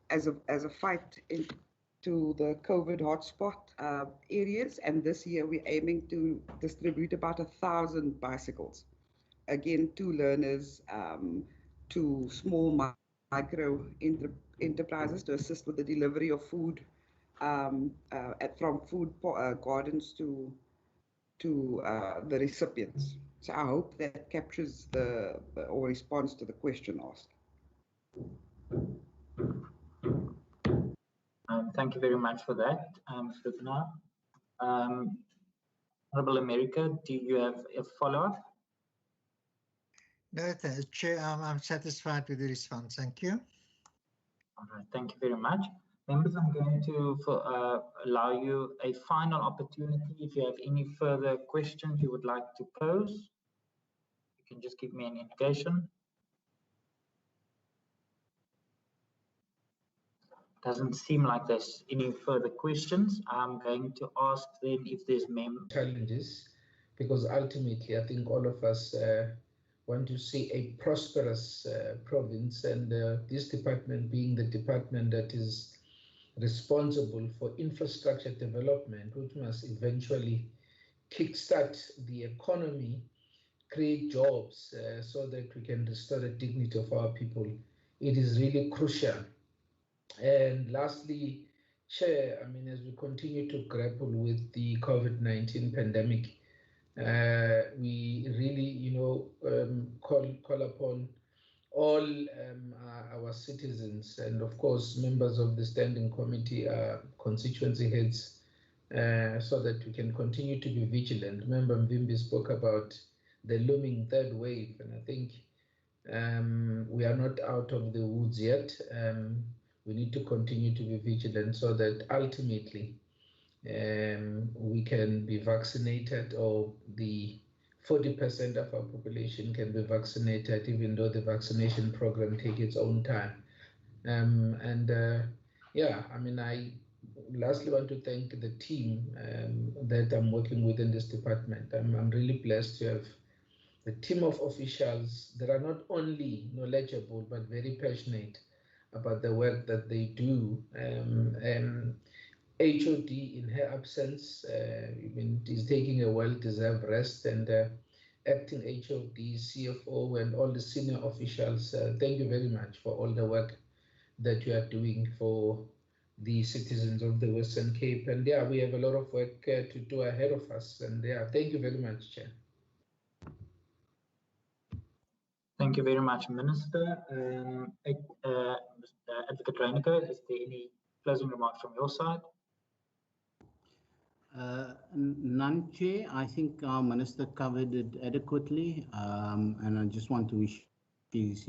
as a fight into the COVID hotspot areas, and this year we're aiming to distribute about 1,000 bicycles, again to learners, to small micro enterprises to assist with the delivery of food from food gardens to the recipients. So I hope that captures or responds to the question asked. Thank you very much for that, Ms. Honourable America, do you have a follow-up? No, Chair, I'm satisfied with the response. Thank you. All right, thank you very much. Members, I'm going to allow you a final opportunity. If you have any further questions you would like to pose, you can just give me an indication. Doesn't seem like there's any further questions. I'm going to ask then if there's challenges, because ultimately I think all of us want to see a prosperous province, and this department being the department that is responsible for infrastructure development, which must eventually kickstart the economy, create jobs so that we can restore the dignity of our people. It is really crucial. And lastly, Chair, I mean, as we continue to grapple with the COVID-19 pandemic, we really, call upon all our citizens and, of course, members of the Standing Committee, constituency heads, so that we can continue to be vigilant. Remember, Mvimbi spoke about the looming third wave, and I think we are not out of the woods yet. We need to continue to be vigilant so that ultimately we can be vaccinated, or the 40% of our population can be vaccinated, even though the vaccination program takes its own time. Yeah, I mean, I lastly want to thank the team that I'm working with in this department. I'm really blessed to have the team of officials that are not only knowledgeable but very passionate about the work that they do. HOD, in her absence, is taking a well-deserved rest, and acting HOD, CFO, and all the senior officials, thank you very much for all the work that you are doing for the citizens of the Western Cape. And yeah, we have a lot of work to do ahead of us. And yeah, thank you very much, Chair. Thank you very much, Minister. Advocate Reinecker, is there any closing remarks from your side? None, Chair. I think our Minister covered it adequately, and I just want to wish his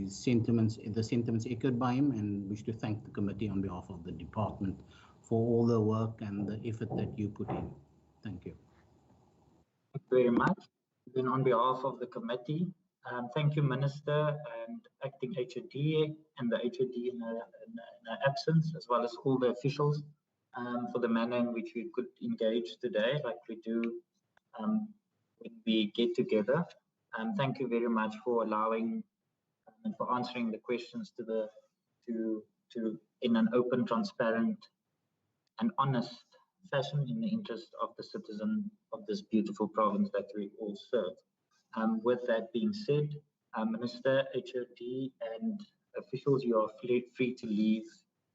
sentiments, the sentiments echoed by him, and wish to thank the committee on behalf of the department for all the work and the effort that you put in. Thank you. Thank you very much. Then on behalf of the committee, thank you, Minister and Acting HOD and the HOD in her absence, as well as all the officials for the manner in which we could engage today, like we do when we get together. Thank you very much for allowing and for answering the questions in an open, transparent and honest fashion in the interest of the citizen of this beautiful province that we all serve. With that being said, Minister, HOD, and officials, you are free to leave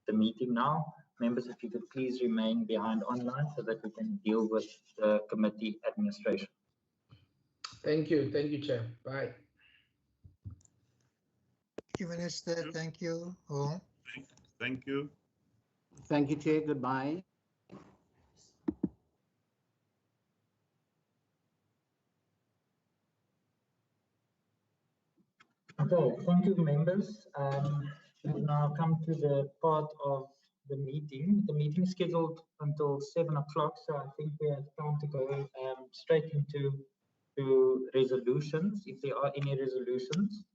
the meeting now. Members, if you could please remain behind online so that we can deal with the committee administration. Thank you, Chair. Bye. Thank you, Minister. Thank you all. Thank you. Thank you, Chair. Goodbye. Okay, thank you, members. We've now come to the part of the meeting. The meeting is scheduled until 7 o'clock, so I think we have time to go straight into resolutions, if there are any resolutions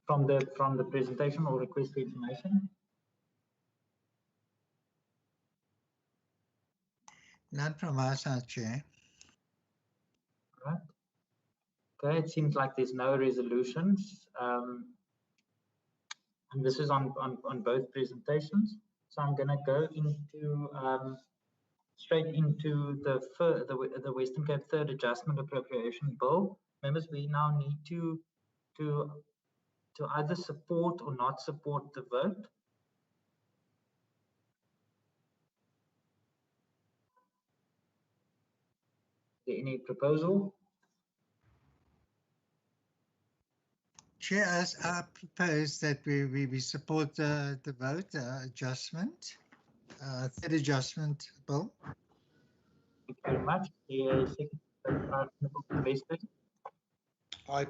from the presentation or request for information. None from our side, Chair. Right. Okay, it seems like there's no resolutions. And this is on both presentations. So I'm going to go into straight into the Western Cape Third Adjustment Appropriation Bill. Members, we now need to either support or not support the vote. Is there any proposal? Chair, as I propose that we support the vote adjustment, third adjustment bill. Thank you very much. I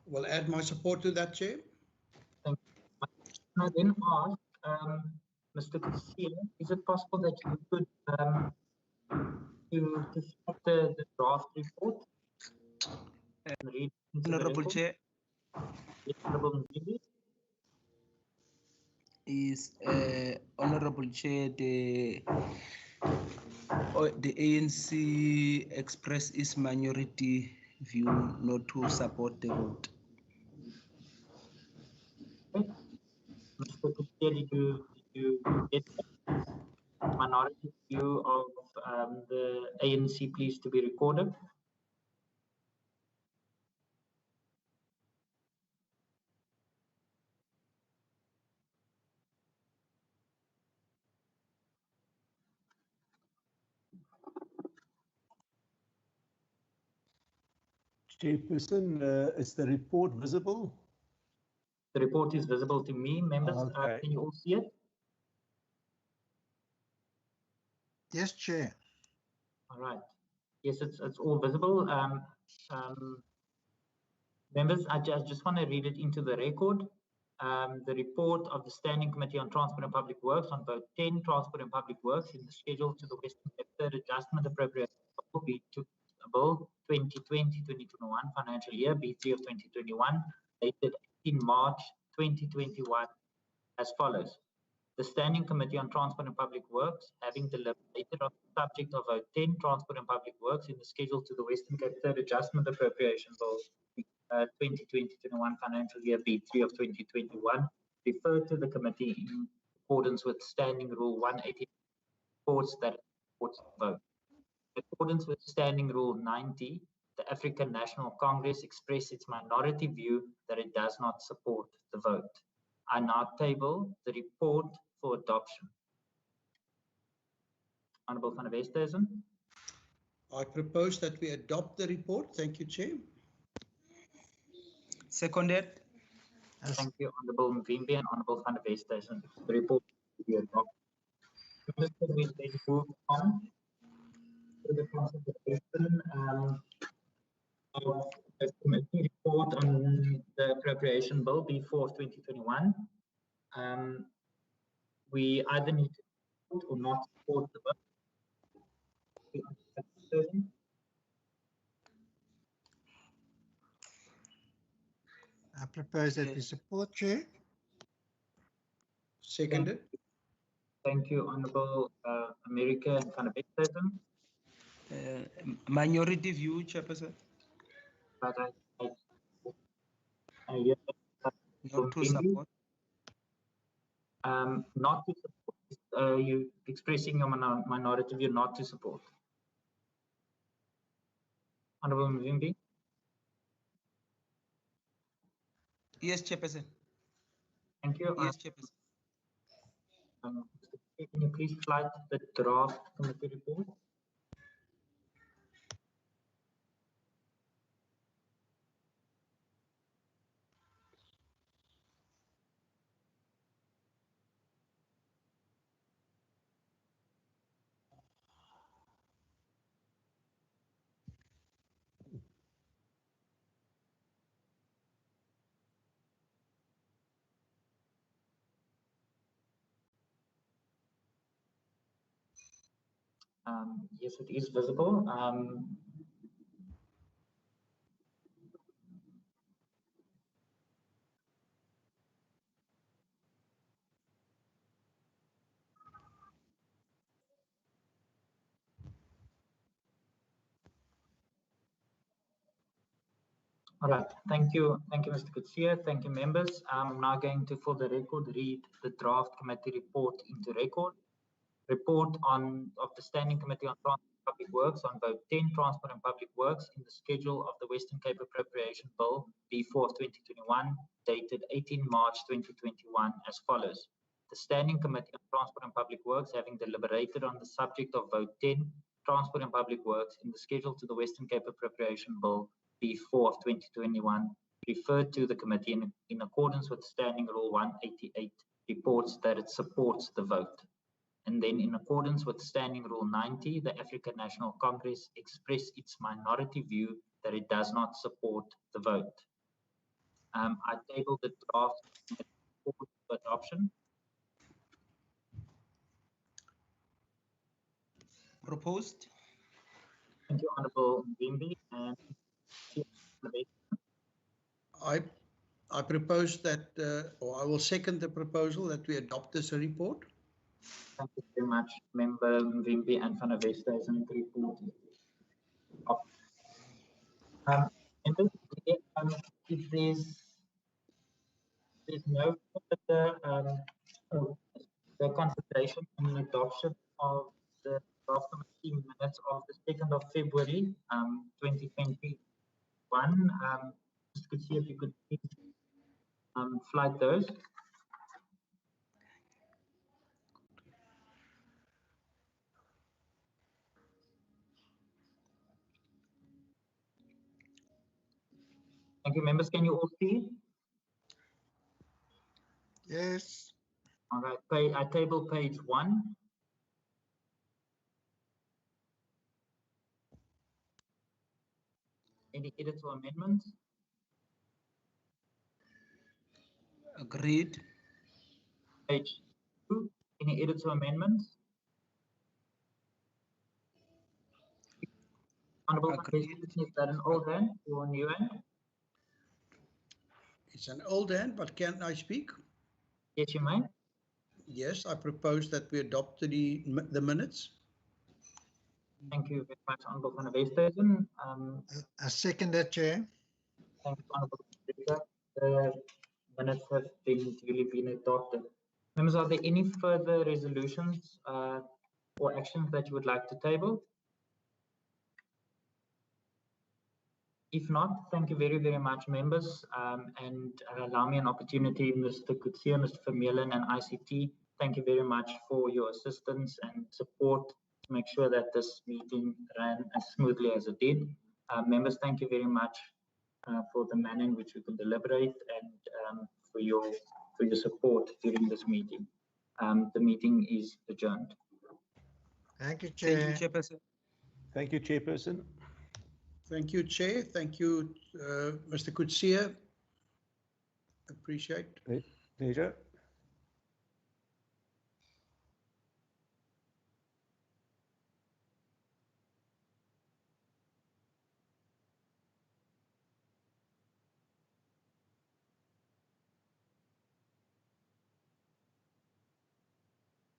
will add my support to that, Chair. Thank you. I then ask Mr. Kusile, is it possible that you could to start the draft report? Honorable Chair. Is Honorable Chair, the ANC expressed its minority view not to support the vote. Mr. Kutia, did you get the minority view of the ANC, please, to be recorded? Chairperson, is the report visible? The report is visible to me. Members, okay. Can you all see it? Yes, Chair. All right. Yes, it's all visible. Members, I just want to read it into the record. The report of the Standing Committee on Transport and Public Works on vote 10, Transport and Public Works, in the schedule to the Western Cape Third Adjustment Appropriation Bill 2020-2021 financial year, B3 of 2021, dated 18 March 2021, as follows. The Standing Committee on Transport and Public Works, having deliberated on the subject of vote 10, Transport and Public Works, in the schedule to the Western Cape Third Adjustment Appropriation Bill 2020-21 financial year, B3 of 2021, referred to the committee in accordance with Standing Rule 180, reports that supports the vote. In accordance with Standing Rule 90, the African National Congress expressed its minority view that it does not support the vote. I now table the report for adoption. Honourable Van der Westhuizen. I propose that we adopt the report. Thank you, Chair. Seconded. Thank you, Honourable Mvimbi and Honourable Van der Westhuizen. The report will be adopted. We then move on to the consideration of the committee report on the appropriation bill B4 of 2021. We either need to support or not support the bill. I propose that we support, Chair. Seconded. Thank you, Honourable America and Van der Westhuizen. Minority view, Chairperson. But I not to support. Not to support. You expressing your minority view not to support. Honorable Mvimbi. Yes, Chairperson. Thank you. Yes, Chairperson. Can you please slide the draft committee report? Yes, it is visible. All right, thank you, Mr. Kutsia. Thank you, members. I'm now going to, for the record, read the draft committee report into record. Report of the Standing Committee on Transport and Public Works on vote 10, Transport and Public Works, in the schedule of the Western Cape Appropriation Bill B4 of 2021, dated 18 March 2021, as follows. The Standing Committee on Transport and Public Works, having deliberated on the subject of vote 10, Transport and Public Works, in the schedule to the Western Cape Appropriation Bill B4 of 2021, referred to the committee in accordance with Standing Rule 188, reports that it supports the vote. And then in accordance with Standing Rule 90, the African National Congress expressed its minority view that it does not support the vote. I table the draft for adoption. Proposed. Thank you, Honorable Mvimbi. And I propose that, or I will second the proposal that we adopt this report. Thank you very much, Member Mvimbi and Van der Westhuizen report. If there's no further the consideration and adoption of the draft committee minutes of the 2nd of February 2021, just could see if you could please flag those. Thank you, members. Can you all see? Yes. All right. I table page 1. Any edits or amendments? Agreed. Page 2. Any edits or amendments? Honorable, is that an old hand or a new hand? It's an old hand, but can I speak? Yes, you may. Yes, I propose that we adopt the minutes. Thank you very much, Honorable Van der Westhuizen. I second that, Chair. Thank you, Honorable Speaker. The minutes have duly been adopted. Members, are there any further resolutions or actions that you would like to table? If not, thank you very, very much, members, and allow me an opportunity, Mr. Kutsia, Mr. Vermeulen, and ICT. Thank you very much for your assistance and support to make sure that this meeting ran as smoothly as it did. Members, thank you very much for the manner in which we could deliberate and for your support during this meeting. The meeting is adjourned. Thank you, Chair. Thank you, Chairperson. Thank you, Chairperson. Thank you, Chair. Thank you, Mr. Kutsia. Appreciate. Pleasure.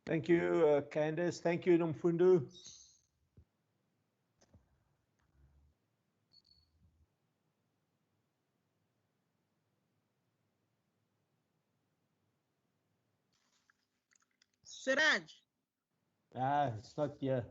Thank you, Candace. Thank you, Nomfundo. Siraj. It's not here.